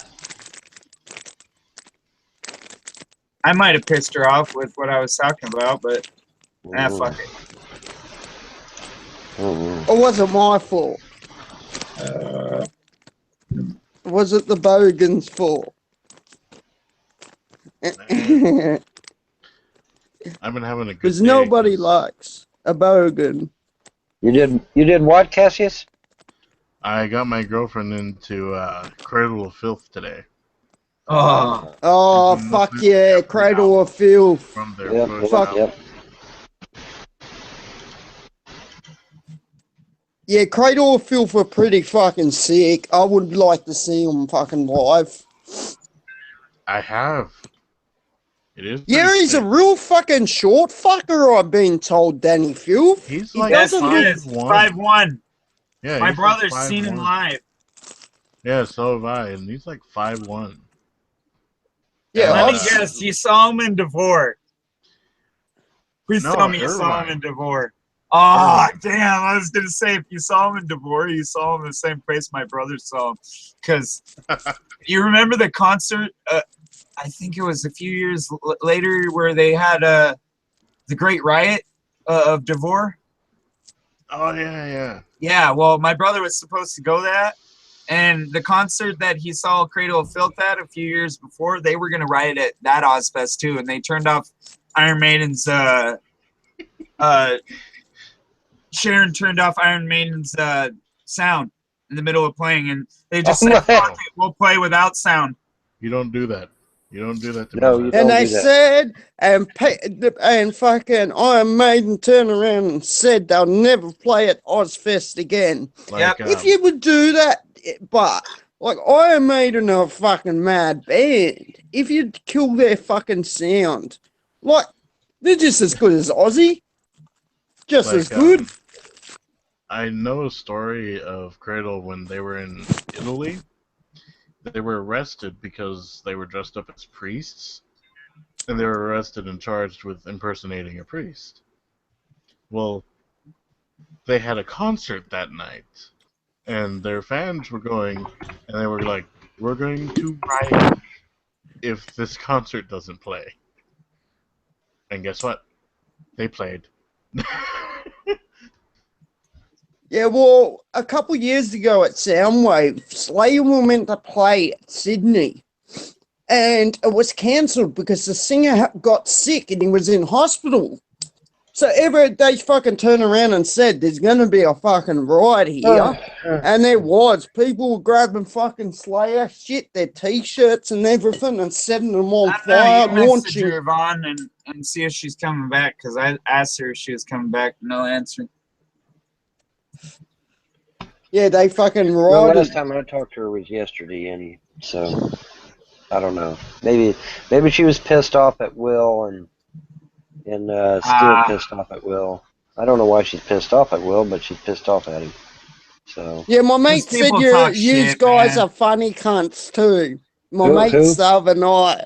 S1: I might have pissed her off with what I was talking about, but fuck it.
S4: It wasn't my fault. Was it the Bogan's fault?
S3: I've been having a good
S4: Because
S3: day.
S4: nobody likes a Bogan.
S5: You did what, Cassius?
S3: I got my girlfriend into Cradle of Filth today.
S4: Oh, fuck yeah. Cradle of Filth.
S3: From their first
S4: Fuck.
S3: album.
S4: Yeah, Cradle of Filth were pretty fucking sick. I would like to see them fucking live.
S3: I have. It is.
S4: Yeah,
S3: pretty
S4: he's
S3: sick.
S4: a real fucking short fucker, I've been told, Danny Filth.
S3: He's
S4: He
S3: like
S4: doesn't look...
S1: 5'1".
S3: Yeah,
S1: My
S3: he's
S1: brother's
S3: like
S1: seen him
S3: 5'1".
S1: live.
S3: Yeah, so have I, and he's like 5'1".
S4: Yeah,
S1: Let me
S3: And,
S1: guess. You saw him in Devore. Please
S3: No,
S1: tell me you saw him
S3: Irvine.
S1: in Devore. Oh, damn. I was going to say, if you saw him in Devore, you saw him in the same place my brother saw him. Because you remember the concert, I think it was a few years later, where they had the Great Riot of Devore?
S3: Oh, yeah.
S1: Yeah, well, my brother was supposed to go that. And the concert that he saw Cradle of Filth at a few years before, they were going to riot at that Ozfest too. And they turned off Iron Maiden's Sharon turned off Iron Maiden's sound in the middle of playing, and they just said, "Fuck it, we'll play without sound."
S3: You don't do that. You don't do that to
S5: No,
S3: me.
S5: you
S4: And
S5: don't
S4: they
S5: do that.
S4: said, and fucking Iron Maiden turned around and said they'll never play at Ozfest again.
S3: Like,
S4: If you would do that, but like Iron Maiden are a fucking mad band. If you'd kill their fucking sound, like they're just as good as Ozzy, just
S3: like,
S4: as good.
S3: I know a story of Cradle when they were in Italy. They were arrested because they were dressed up as priests, and they were arrested and charged with impersonating a priest. Well, they had a concert that night, and their fans were going, and they were like, "We're going to riot if this concert doesn't play." And guess what? They played.
S4: Yeah, well, a couple years ago at Soundwave, Slayer were meant to play at Sydney, and it was cancelled because the singer got sick and he was in hospital. So they fucking turned around and said, "There's going to be a fucking riot here," and there was. People were grabbing fucking Slayer shit, their t-shirts and everything, and setting them on fire,
S1: You message
S4: launching.
S1: her, Vaughn, and see if she's coming back, because I asked her if she was coming back. No answer.
S4: Yeah, they fucking
S5: The
S4: rioted.
S5: last time I talked to her was yesterday, and so I don't know. Maybe she was pissed off at Will and still pissed off at Will. I don't know why she's pissed off at Will, but she's pissed off at him. So
S4: Yeah, my mate said
S1: people
S4: you
S1: talk
S4: guys
S1: shit, man.
S4: are funny cunts too. My
S5: Who?
S4: mate the other night.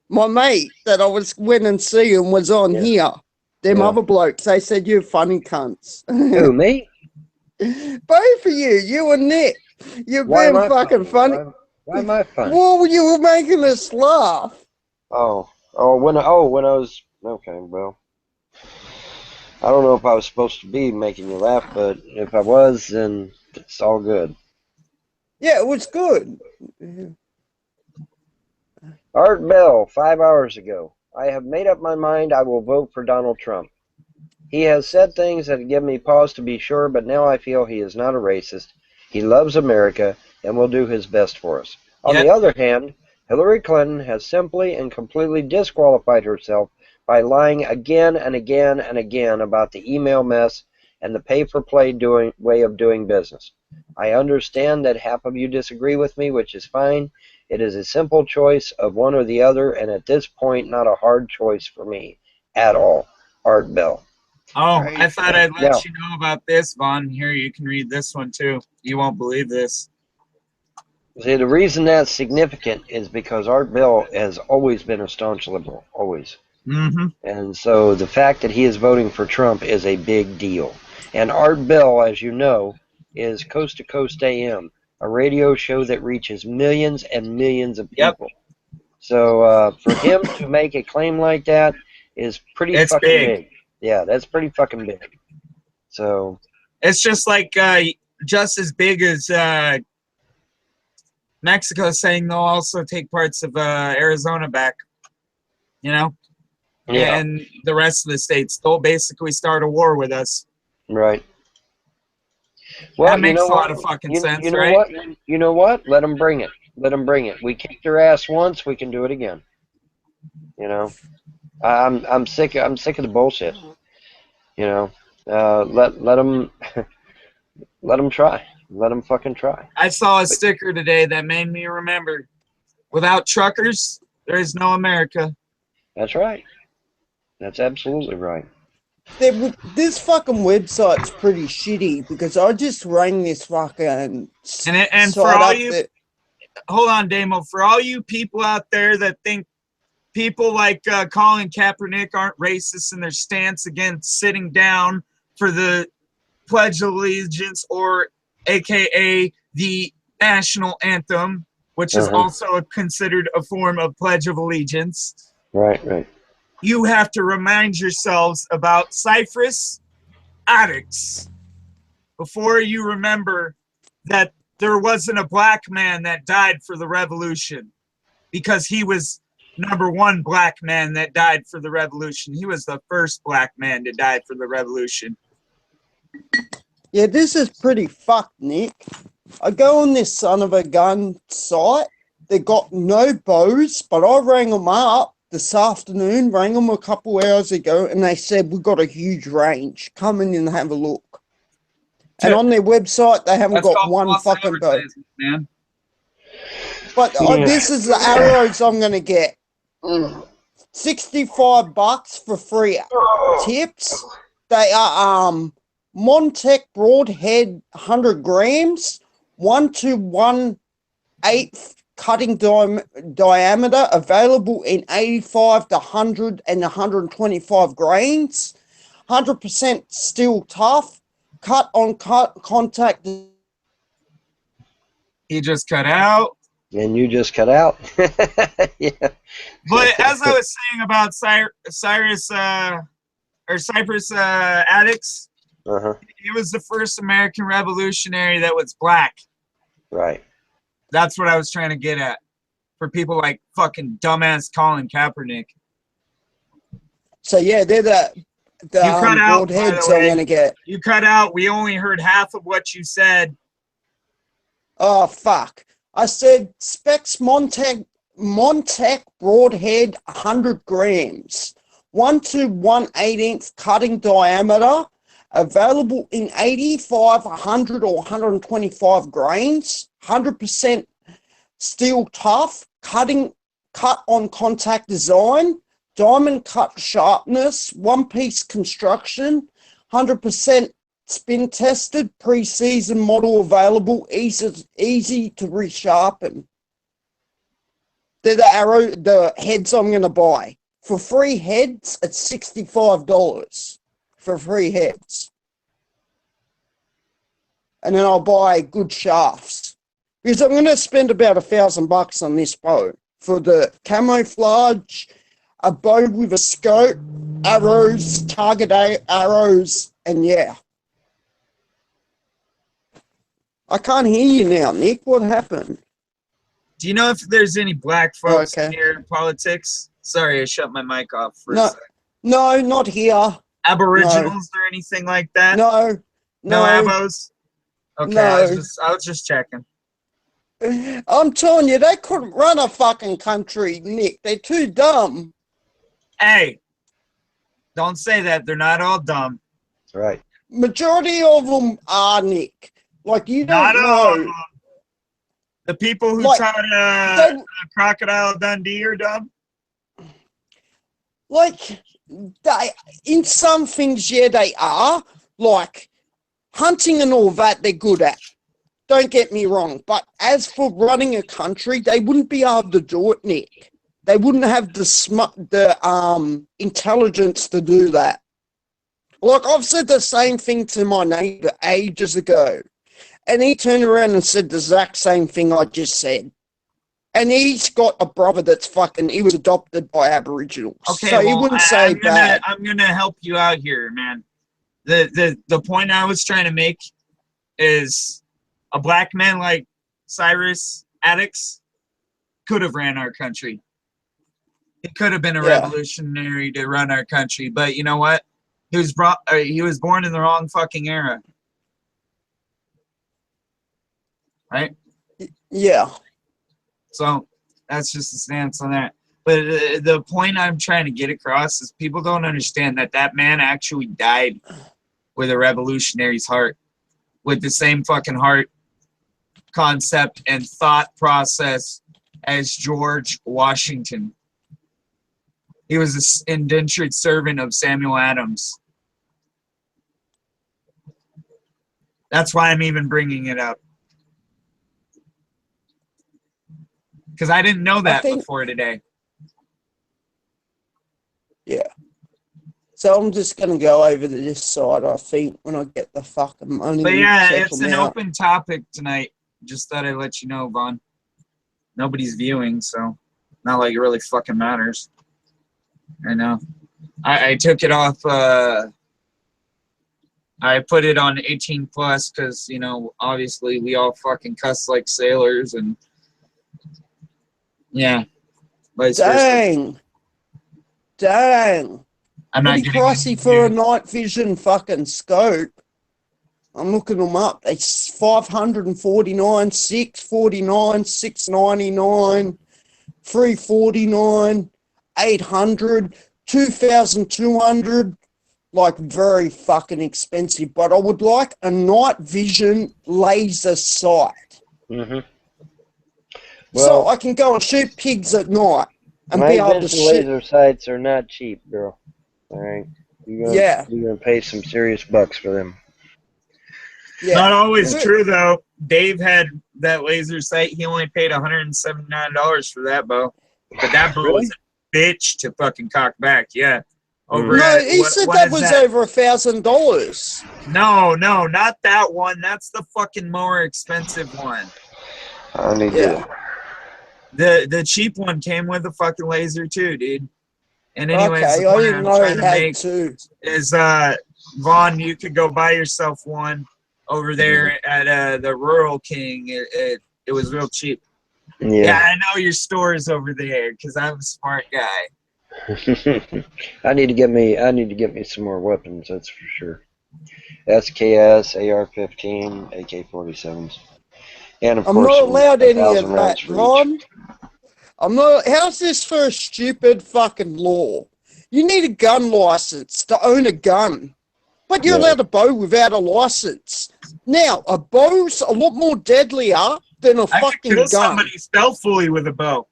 S4: My mate that I went and see him was on here. Them
S5: Yeah.
S4: other blokes, they said you're funny cunts.
S5: who, me?
S4: Both of you and Nick. You're
S5: Why am
S4: being
S5: I
S4: fucking funny.
S5: Why am I funny?
S4: Well, you were making us laugh.
S5: When I was okay. Well, I don't know if I was supposed to be making you laugh, but if I was, then it's all good.
S4: Yeah, it was good.
S5: Art Bell, 5 hours ago. I have made up my mind I will vote for Donald Trump. He has said things that give me pause to be sure, but now I feel he is not a racist. He loves America. and will do his best for us. On
S1: Yep.
S5: the other hand, Hillary Clinton has simply and completely disqualified herself by lying again and again and again about the email mess and the pay-for-play way of doing business. I understand that half of you disagree with me, which is fine. It is a simple choice of one or the other, and at this point, not a hard choice for me at all. Art Bell.
S1: Oh,
S4: Right.
S1: I thought I'd let
S5: Yeah.
S1: you know about this, Vaughn. Here, you can read this one too. You won't believe this.
S5: See, the reason that's significant is because Art Bell has always been a staunch liberal, always.
S1: Mm-hmm.
S5: And so the fact that he is voting for Trump is a big deal. And Art Bell, as you know, is Coast to Coast AM, a radio show that reaches millions and millions of
S1: Yep.
S5: people. So for him to make a claim like that is pretty
S1: It's
S5: fucking
S1: big.
S5: big. Yeah, that's pretty fucking big. So
S1: It's just like just as big as Mexico saying they'll also take parts of Arizona back. You know,
S5: yeah,
S1: and the rest of the states. They'll basically start a war with us.
S5: right. Well,
S1: That makes
S5: you know
S1: a lot
S5: what?
S1: of fucking
S5: You
S1: sense,
S5: know
S1: right?
S5: what? You know what? Let them bring it. Let them bring it. We kicked their ass once. We can do it again. You know, I'm sick. I'm sick of the bullshit. You know, let them let them try. Let them fucking try.
S1: I saw a sticker today that made me remember. Without truckers, there is no America.
S5: That's right. That's absolutely right.
S4: This fucking website's pretty shitty because I just rang this fucking
S1: And for
S4: site
S1: all
S4: up
S1: you,
S4: there.
S1: hold on, Damo, for all you people out there that think people like Colin Kaepernick aren't racist in their stance against sitting down for the Pledge of Allegiance, or AKA the national anthem, which is also considered a form of Pledge of Allegiance.
S5: Right, right.
S1: You have to remind yourselves about Cyprus addicts before you remember that there wasn't a black man that died for the revolution, because he was number one black man that died for the revolution. He was the first black man to die for the revolution.
S4: Yeah, this is pretty fucked, Nick. I go on this son of a gun site. They got no bows, but I rang them up this afternoon, rang them a couple hours ago, and they said, we've got a huge range. Come in and have a look. And on their website, they haven't
S1: That's
S4: got
S1: called
S4: one
S1: false
S4: fucking bow.
S1: advertising, man.
S4: But this is the arrows I'm going to get. $65 for free tips. They are Montec Broadhead 100 grams, 1 to 1/8 cutting diameter, available in 85 to 100 and 125 grains, 100% steel tough, cut on contact.
S1: He just cut out.
S5: And you just cut out. Yeah.
S1: But as I was saying about Cyprus addicts, he was the first American revolutionary that was black.
S5: Right.
S1: That's what I was trying to get at. For people like fucking dumbass Colin Kaepernick.
S4: So yeah, they're the
S1: cut out, by the
S4: broadheads I'm
S1: way.
S4: going to get.
S1: You cut out. We only heard half of what you said.
S4: Oh, fuck. I said specs Montec Broadhead 100 grams, 1 to 1/18 cutting diameter, available in 85, 100 or 125 grains, 100% steel tough, cut on contact design, diamond cut sharpness, one-piece construction, 100% spin tested, pre-season model available, easy to resharpen. They're the heads I'm going to buy. For free heads, it's $65 for free heads. And then I'll buy good shafts. Because I'm going to spend about $1,000 on this bow. For the camouflage, a bow with a scope, arrows, target arrows, and yeah. I can't hear you now, Nick. What happened?
S1: Do you know if there's any black folks
S4: Okay.
S1: here in politics? Sorry, I shut my mic off for a
S4: No,
S1: second.
S4: no, not here.
S1: Aboriginals or anything like that?
S4: No,
S1: No
S4: no,
S1: abos? Okay,
S4: No.
S1: I was just checking.
S4: I'm telling you, they couldn't run a fucking country, Nick. They're too dumb.
S1: Hey, don't say that. They're not all dumb.
S5: Right.
S4: Majority of them are, Nick. Like, you
S1: Not
S4: don't
S1: all of
S4: know.
S1: them. The people who
S4: Like,
S1: taught
S4: they,
S1: Crocodile Dundee are dumb.
S4: like, they, in some things, yeah, they are. Like, hunting and all that, they're good at. Don't get me wrong. But as for running a country, they wouldn't be able to do it, Nick. They wouldn't have the intelligence to do that. Like, I've said the same thing to my neighbor ages ago. And he turned around and said the exact same thing I just said. And he's got a brother that's he was adopted by Aboriginals.
S1: Okay,
S4: so he
S1: well,
S4: wouldn't say bad.
S1: I'm gonna help you out here, man. The point I was trying to make is a black man like Cyrus Attucks could have ran our country. He could have been a revolutionary to run our country, but you know what? He was born in the wrong fucking era. Right?
S4: Yeah.
S1: So that's just the stance on that. But the point I'm trying to get across is people don't understand that man actually died with a revolutionary's heart, with the same fucking heart concept and thought process as George Washington. He was an indentured servant of Samuel Adams. That's why I'm even bringing it up. Because I didn't know that before today.
S4: Yeah. So I'm just going to go over to this side, I think, when I get the fucking money.
S1: But yeah, it's an open topic tonight. Just thought I'd let you know, Vaughn. Nobody's viewing, so not like it really fucking matters. I know. I took it off. I put it on 18 plus because, you know, obviously we all fucking cuss like sailors and yeah. Vice versa.
S4: Dang.
S1: I'm not
S4: pretty
S1: getting
S4: pricey for a night vision fucking scope. I'm looking them up. It's 549, 649, 699, 349, 800, 2,200. Like, very fucking expensive. But I would like a night vision laser sight.
S5: Mm-hmm.
S4: So
S5: Well,
S4: I can go and shoot pigs at night and
S5: night
S4: be able to
S5: vision
S4: shoot.
S5: laser sights are not cheap, girl. All right, you're gonna pay some serious bucks for them.
S4: Yeah.
S1: Not always true though. Dave had that laser sight. He only paid $179 for that bow, but that bow was a bitch to fucking cock back. Yeah.
S4: He said that was over $1,000.
S1: No, not that one. That's the fucking more expensive one.
S5: I need to.
S1: The cheap one came with a fucking laser too, dude. And anyways,
S4: okay,
S1: the
S4: I
S1: point
S4: didn't
S1: I'm
S4: know
S1: trying
S4: he
S1: to
S4: had
S1: make
S4: two.
S1: is Vaughn, you could go buy yourself one over there at the Rural King. It was real cheap. Yeah, I know your store is over there because I'm a smart guy.
S5: I need to get me some more weapons. That's for sure. SKS, AR-15, AK-47s, and of course,
S4: I'm not allowed any of
S5: 1,000 rounds
S4: that,
S5: for
S4: Ron.
S5: each.
S4: I'm not. How's this for a stupid fucking law? You need a gun license to own a gun, but you're allowed to bow without a license. Now, a bow's a lot more deadlier than a fucking
S1: could kill
S4: gun.
S1: Somebody stealthily with a bow.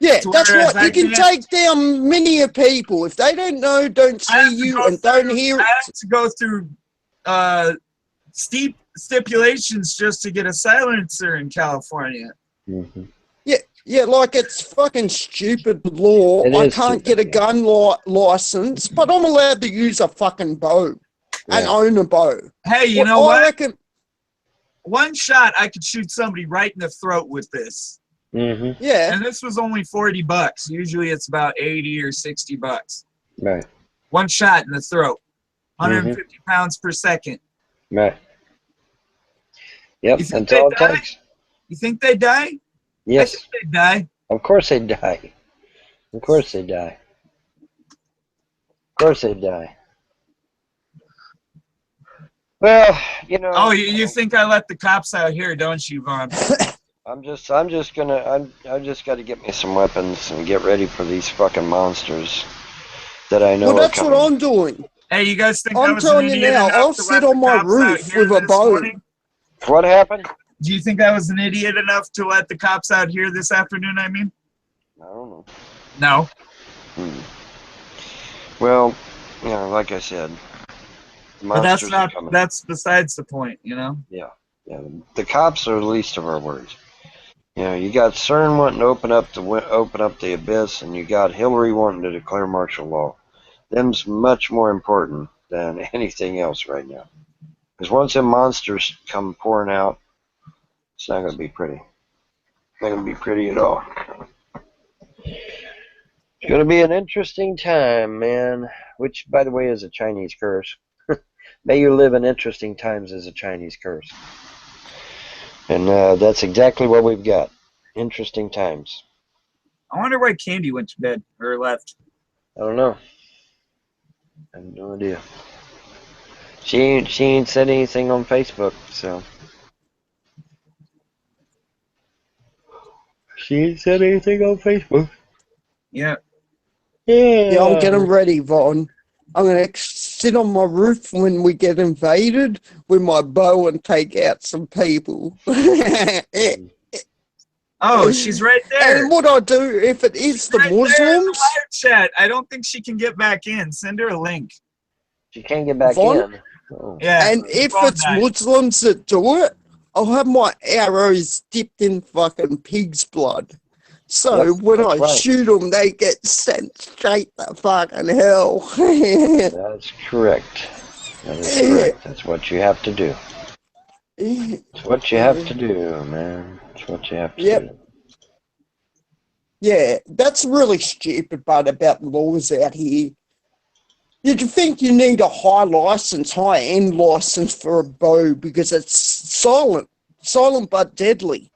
S4: Yeah, that's right. You can take down many a people if they don't know, don't see you, and don't hear it.
S1: I have to go through steep stipulations just to get a silencer in California.
S5: Mm-hmm.
S4: Yeah, like it's fucking stupid law. I can't get a gun license, but I'm allowed to use a fucking bow and own a bow.
S1: Hey, you know what?
S4: I reckon
S1: one shot I could shoot somebody right in the throat with this.
S5: Mm-hmm.
S4: Yeah.
S1: And this was only $40. Usually it's about $80 or $60.
S5: Right.
S1: One shot in the throat. 150 pounds per second.
S5: Right. Yep, that's all it takes.
S1: You think they die?
S5: Yes.
S1: I think they die.
S5: Of course they die. Of course they die. Of course they die. Well, you know.
S1: Oh, you think I let the cops out here, don't you, Vaughn?
S5: I just got to get me some weapons and get ready for these fucking monsters that I know
S4: Well,
S5: are
S4: that's
S5: coming.
S4: what I'm doing.
S1: Hey, you guys think I
S4: I'm
S1: was an
S4: telling you
S1: idiot
S4: now,
S1: enough
S4: I'll
S1: to
S4: sit
S1: let
S4: on
S1: the
S4: my
S1: cops out
S4: roof
S1: here
S4: with a
S1: this
S4: bow.
S1: morning?
S5: What happened?
S1: Do you think I was an idiot enough to let the cops out here this afternoon, I mean?
S5: I don't know.
S1: No.
S5: Well, you know, like I said, the
S1: But
S5: monsters are coming.
S1: that's besides the point, you know?
S5: Yeah. The cops are the least of our worries. You know, you got CERN wanting to open up the abyss, and you got Hillary wanting to declare martial law. Them's much more important than anything else right now. Because once them monsters come pouring out, it's not going to be pretty. Not going to be pretty at all. It's going to be an interesting time, man. Which, by the way, is a Chinese curse. May you live in interesting times is a Chinese curse. And that's exactly what we've got. Interesting times.
S1: I wonder why Candy went to bed or left.
S5: I don't know. I have no idea. She ain't said anything on Facebook, so. She ain't said anything on Facebook.
S1: Yeah.
S4: Yeah, I'm getting ready, Vaughn. I'm going to sit on my roof when we get invaded with my bow and take out some people.
S1: Oh, she's right there.
S4: And what I do, if it is the
S1: Right there in the
S4: Muslims...
S1: live chat. I don't think she can get back in. Send her a link.
S5: She can't get back
S4: Vaughn?
S5: in. Oh.
S1: Yeah.
S4: And if
S1: Phone
S4: it's
S1: died.
S4: Muslims that do it, I'll have my arrows dipped in fucking pig's blood. So
S5: Yep,
S4: when
S5: that's
S4: I
S5: right.
S4: shoot them, they get sent straight to fucking hell.
S5: That's correct. That is correct. That's what you have to do. It's what you have to do, man. It's what you have to do.
S4: Yeah, that's really stupid, but about the laws out here. You'd think you need a high-end license for a bow because it's silent but deadly.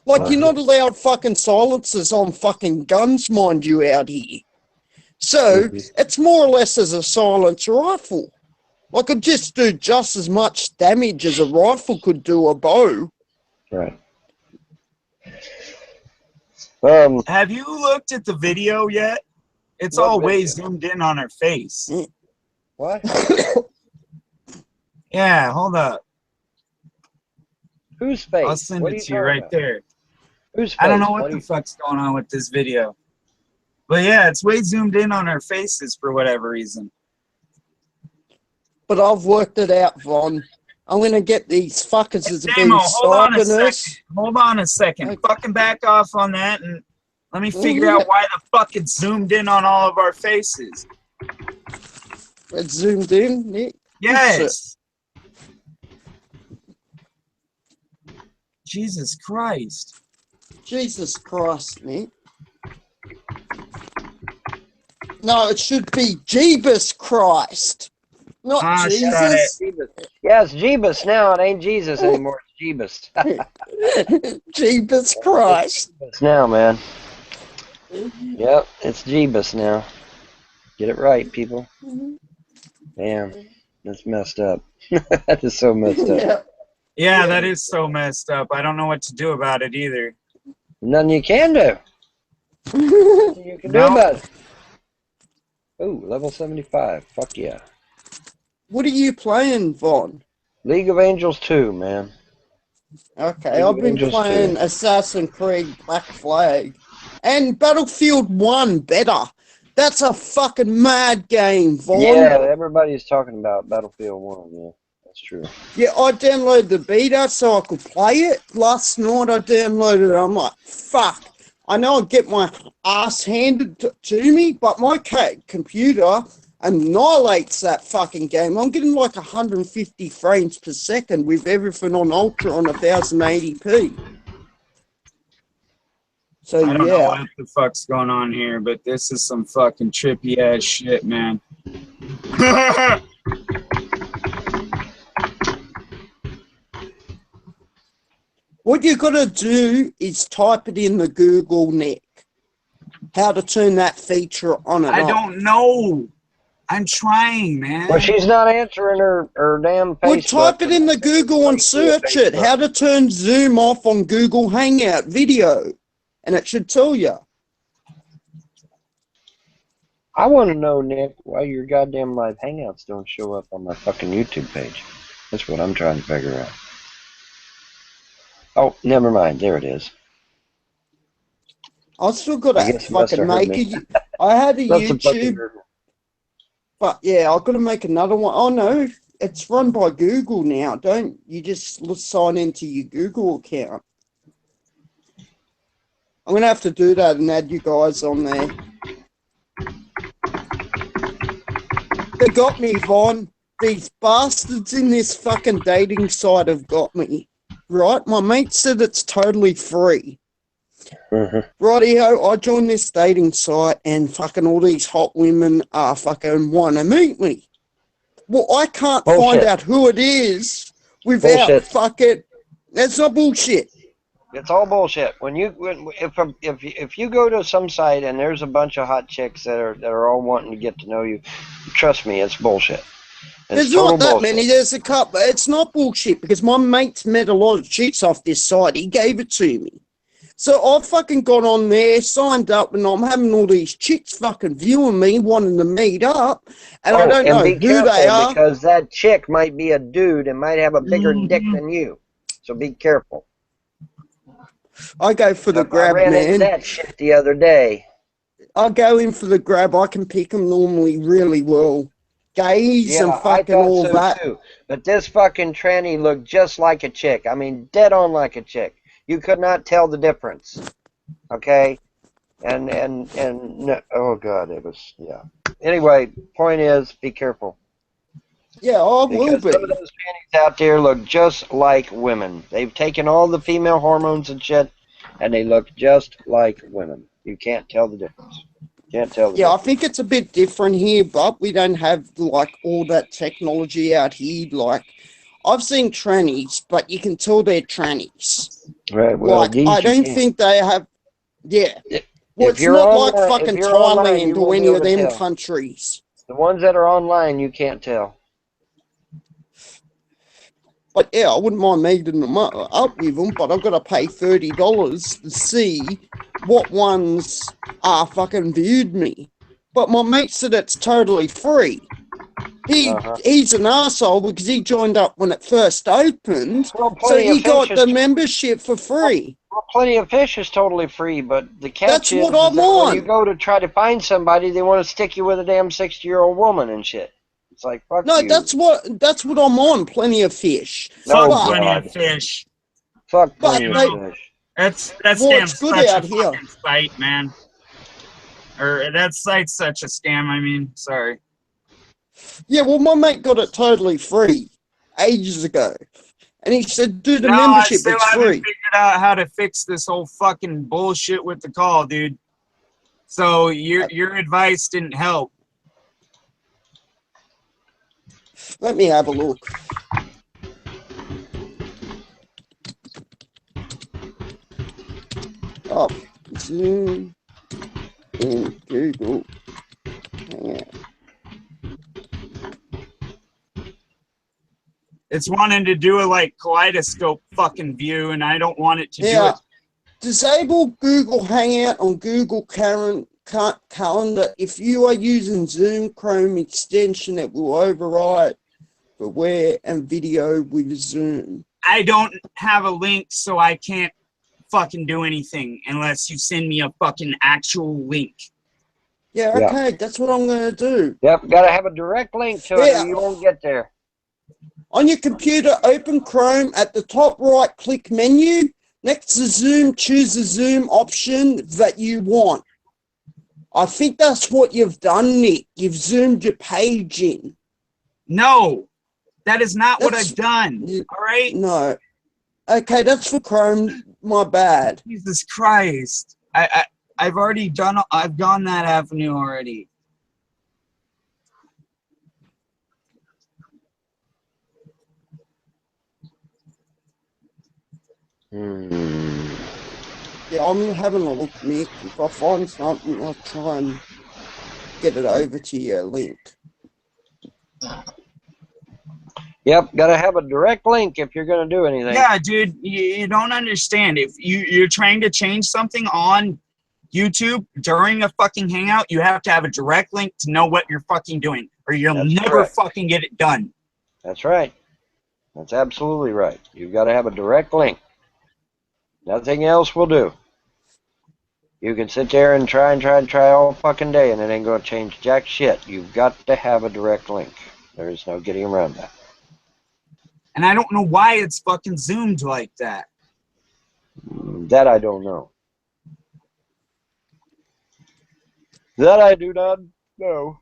S4: Like, you're not allowed fucking silencers on fucking guns, mind you, out here. So, it's more or less as a silenced rifle. Like, it just do just as much damage as a rifle could do a bow.
S5: Right.
S1: Have you looked at the video yet? It's
S5: What
S1: all way
S5: video?
S1: zoomed in on her face.
S5: What?
S1: Yeah, hold up.
S5: Whose face?
S1: I'll send
S5: What are
S1: it
S5: you
S1: to you
S5: talking
S1: right
S5: about?
S1: there.
S5: Whose face?
S1: I don't know what the fuck's going on with this video. But yeah, it's way zoomed in on our faces for whatever reason.
S4: But I've worked it out, Vaughn. I'm going to get these fuckers that have been
S1: Damo, hold on a
S4: sniping us.
S1: second. Hold on a second.
S4: Okay.
S1: Fucking back off on that and let me figure out why the fuck it's zoomed in on all of our faces.
S4: It's zoomed in, Nick.
S1: Yes. Jesus Christ.
S4: Jesus Christ, Nick. No, it should be Jeebus Christ. Not
S1: Ah,
S4: Jesus.
S5: Yeah, it's Jeebus now. It ain't Jesus anymore. It's Jeebus.
S4: Jeebus Christ.
S5: It's now, man. Yep, it's Jeebus now. Get it right, people. Damn, that's messed up. That is so messed up.
S1: Yeah, that is so messed up. I don't know what to do about it either.
S5: Nothing you can do. Nothing you can do about it. Ooh, level 75. Fuck yeah.
S4: What are you playing, Vaughn?
S5: League of Angels 2, man.
S4: Okay, I've been playing Assassin's Creed Black Flag. And Battlefield 1 better. That's a fucking mad game, Vaughn.
S5: Yeah, everybody's talking about Battlefield 1, yeah. That's true.
S4: Yeah, I downloaded the beta so I could play it. Last night I downloaded it. I'm like, fuck. I know I get my ass handed to me, but my computer annihilates that fucking game. I'm getting like 150 frames per second with everything on Ultra on 1080p. So,
S1: I don't know what the fuck's going on here, but this is some fucking trippy ass shit, man.
S4: What you gotta do is type it in the Google Nick. How to turn that feature on and
S1: I
S4: off.
S1: don't know. I'm trying, man.
S5: Well, she's not answering her damn Facebook.
S4: Well, type it in the Google and search it. How to turn Zoom off on Google Hangout video. And it should tell you.
S5: I want to know, Nick, why your goddamn live hangouts don't show up on my fucking YouTube page. That's what I'm trying to figure out. Oh, never mind. There it is.
S4: I still got to fucking make it. I had a YouTube. But yeah, I've got to make another one. Oh no, it's run by Google now. Don't you just sign into your Google account? I'm going to have to do that and add you guys on there. They got me, Vaughn. These bastards in this fucking dating site have got me. Right? My mate said it's totally free. Rightio, I joined this dating site and fucking all these hot women are fucking want to meet me. Well, I can't find out who it is without fucking... That's not bullshit.
S5: It's all bullshit. If you go to some site and there's a bunch of hot chicks that are all wanting to get to know you, trust me, it's bullshit.
S4: There's not that many. There's a couple. It's not bullshit because my mate's met a lot of chicks off this site. He gave it to me. So I've fucking got on there, signed up, and I'm having all these chicks fucking viewing me, wanting to meet up, and I don't know who they are.
S5: Because that chick might be a dude and might have a bigger dick than you. So be careful.
S4: I go for the grab,
S5: man. I ran into that shit the other day.
S4: I go in for the grab. I can pick them normally really well. Gays and fucking all that.
S5: Too. But this fucking tranny looked just like a chick. I mean, dead on like a chick. You could not tell the difference. Okay? And no, oh God, it was, yeah. Anyway, point is, be careful.
S4: Yeah, I will be.
S5: Some of those trannies out there look just like women. They've taken all the female hormones and shit, and they look just like women. You can't tell the difference. Can't tell the difference.
S4: I think it's a bit different here, but we don't have, like, all that technology out here. Like, I've seen trannies, but you can tell they're trannies.
S5: Right, well,
S4: like, I don't think they have, well, it's not like fucking Thailand or any of them countries.
S5: The ones that are online, you can't tell.
S4: But yeah, I wouldn't mind meeting them up with them, but I've got to pay $30 to see what ones are fucking viewed me. But my mate said it's totally free. He's an arsehole because he joined up when it first opened, so he got the membership for free.
S5: Well, Plenty of Fish is totally free, but the catch is
S4: what I'm on.
S5: When you go to try to find somebody, they want to stick you with a damn 60-year-old woman and shit. It's like, fuck you.
S4: No, that's what I'm on, Plenty of Fish.
S1: Fuck Plenty of Fish.
S5: Fuck Plenty of Fish.
S1: That's damn such a fucking site, man. Or that site's such a scam, I mean, sorry.
S4: Yeah, well, my mate got it totally free ages ago. And he said, do the membership, it's free. I haven't
S1: figured out how to fix this whole fucking bullshit with the call, dude. So your advice didn't help.
S4: Let me have a look. Oh, Zoom and Google. Hang out.
S1: It's wanting to do a like kaleidoscope fucking view, and I don't want it to do it.
S4: Disable Google Hangout on Google Calendar. If you are using Zoom Chrome extension, it will override the where and video with Zoom.
S1: I don't have a link, so I can't fucking do anything unless you send me a fucking actual link.
S4: Yeah, okay, that's what I'm going to do.
S5: Yep, got to have a direct link to it or you won't get there.
S4: On your computer, open Chrome. At the top right, click menu. Next to Zoom, choose the Zoom option that you want. I think that's what you've done, Nick. You've zoomed your page in.
S1: No, that is not what I've done. All right?
S4: No. Okay, that's for Chrome. My bad.
S1: Jesus Christ. I've already done, I've gone that avenue already.
S4: Yeah, I'm having a look, Nick. If I find something, I'll try and get it over to your link.
S5: Yep, gotta have a direct link if you're gonna do anything.
S1: Yeah, dude, you don't understand. If you're trying to change something on YouTube during a fucking hangout, you have to have a direct link to know what you're fucking doing, or you'll
S5: That's
S1: never
S5: correct.
S1: fucking get it done.
S5: That's right. That's absolutely right. You've got to have a direct link. Nothing else will do. You can sit there and try all fucking day, and it ain't gonna change jack shit. You've got to have a direct link. There is no getting around that.
S1: And I don't know why it's fucking zoomed like that.
S5: That I don't know. That I do not know.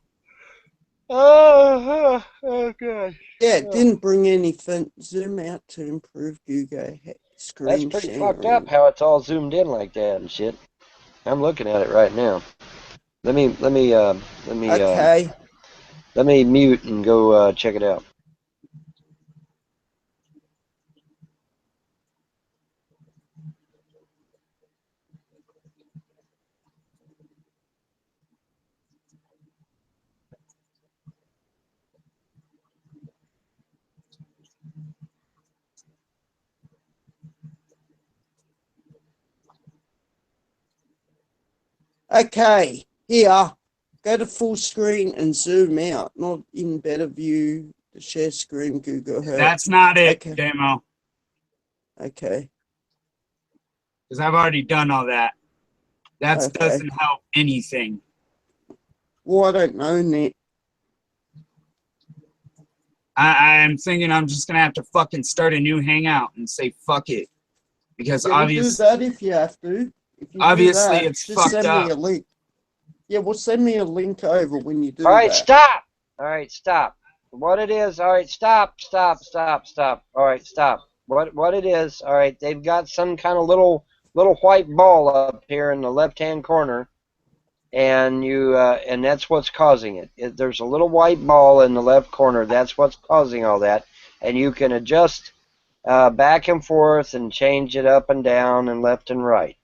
S5: Oh God.
S4: Yeah, it didn't bring anything. Zoom out to improve Google screen
S5: That's pretty
S4: sharing.
S5: fucked up how it's all zoomed in like that and shit. I'm looking at it right now. Let me
S4: Okay.
S5: let me mute and go check it out.
S4: Okay, here, go to full screen and zoom out, not in better view, the share screen, Google Earth.
S1: That's not it,
S4: Okay.
S1: Demo.
S4: Okay.
S1: Because I've already done all that. That
S4: Okay.
S1: doesn't help anything.
S4: Well, I don't know, Nick.
S1: I'm thinking I'm just going to have to fucking start a new hangout and say fuck it. Because
S4: Yeah, we'll do that if you have to. If you
S1: obviously
S4: do that,
S1: it's
S4: just
S1: fucked
S4: send
S1: up.
S4: me a link. Yeah, well, send me a link over when you do
S5: All right,
S4: that.
S5: stop. All right, stop. What it is? All right, stop. All right, stop. What it is? All right, they've got some kind of little white ball up here in the left-hand corner, and and that's what's causing it. There's a little white ball in the left corner. That's what's causing all that, and you can adjust back and forth and change it up and down and left and right.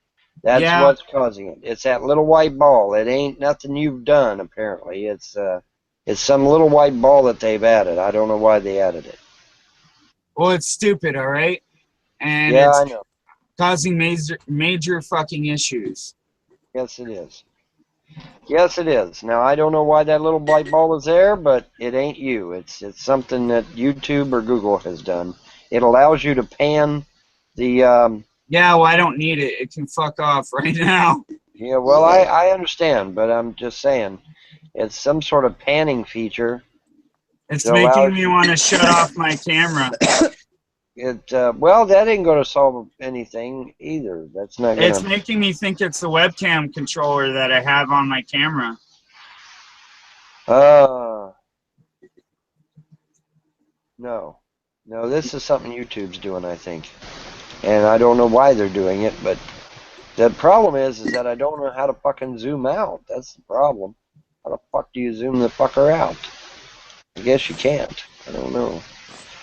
S5: That's what's causing it. It's that little white ball. It ain't nothing you've done, apparently. It's some little white ball that they've added. I don't know why they added it.
S1: Well, it's stupid, all right? And
S5: Yeah,
S1: it's
S5: I know.
S1: causing major fucking issues.
S5: Yes, it is. Yes, it is. Now, I don't know why that little white ball is there, but it ain't you. It's something that YouTube or Google has done. It allows you to pan the...
S1: Yeah, well, I don't need it. It can fuck off right now.
S5: Yeah, well, I understand, but I'm just saying. It's some sort of panning feature.
S1: It's making me want to shut off my camera.
S5: Well, that ain't going to solve anything either. That's not going to...
S1: It's making me think it's the webcam controller that I have on my camera.
S5: No. No, this is something YouTube's doing, I think. And I don't know why they're doing it, but the problem is that I don't know how to fucking zoom out. That's the problem. How the fuck do you zoom the fucker out? I guess you can't. I don't know.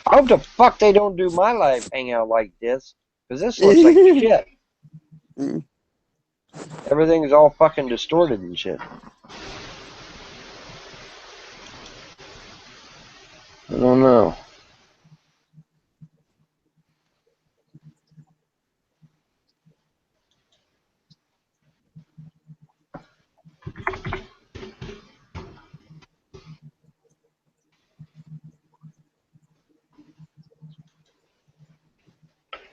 S5: I hope the fuck they don't do my live hangout like this, because this looks like shit. Everything's all fucking distorted and shit. I don't know.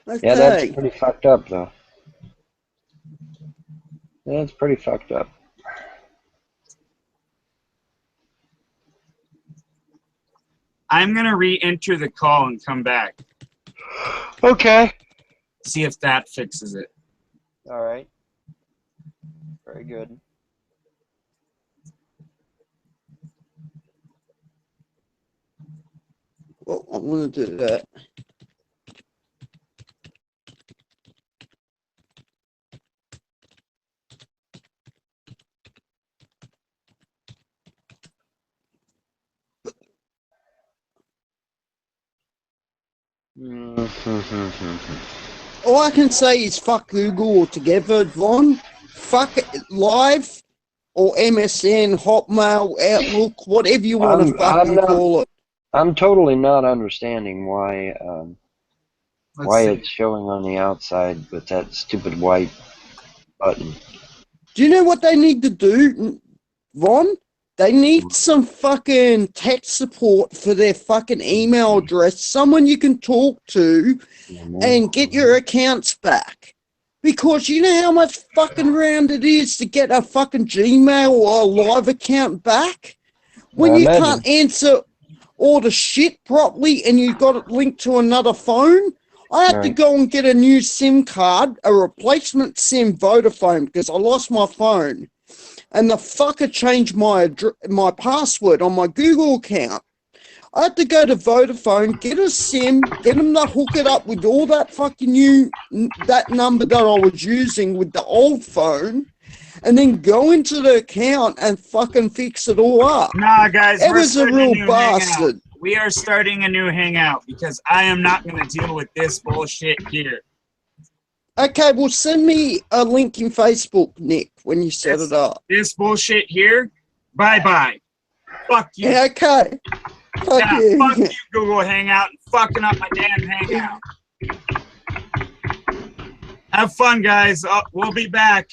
S4: Okay.
S5: Yeah, that's pretty fucked up, though. That's pretty fucked up.
S1: I'm going to re-enter the call and come back.
S5: Okay.
S1: See if that fixes it.
S5: All right. Very good.
S4: Well, I'm going to do that. All I can say is fuck Google altogether, Von. Fuck it, live. or MSN, Hotmail, Outlook, whatever you want to fucking call it.
S5: I'm totally not understanding why
S1: See.
S5: it's showing on the outside with that stupid white button.
S4: Do you know what they need to do, Ron? They need some fucking tech support for their fucking email address, someone you can talk to and get your accounts back. Because you know how much fucking round it is to get a fucking Gmail or a live account back? When you can't answer all the shit properly and you've got it linked to another phone? I had to go and get a new SIM card, a replacement SIM Vodafone, because I lost my phone. And the fucker changed my password on my Google account. I had to go to Vodafone, get a SIM, get them to hook it up with all that fucking that number that I was using with the old phone, and then go into the account and fucking fix it all up.
S1: Nah, guys,
S4: it was a real bastard.
S1: Hangout. We are starting a new hangout because I am not going to deal with this bullshit here.
S4: Okay, well, send me a link in Facebook, Nick, when you set it up.
S1: This bullshit here, bye-bye. Fuck you.
S4: Yeah, okay. Fuck you.
S1: Fuck you, Google Hangout, and fucking up my damn hangout. Have fun, guys. We'll be back.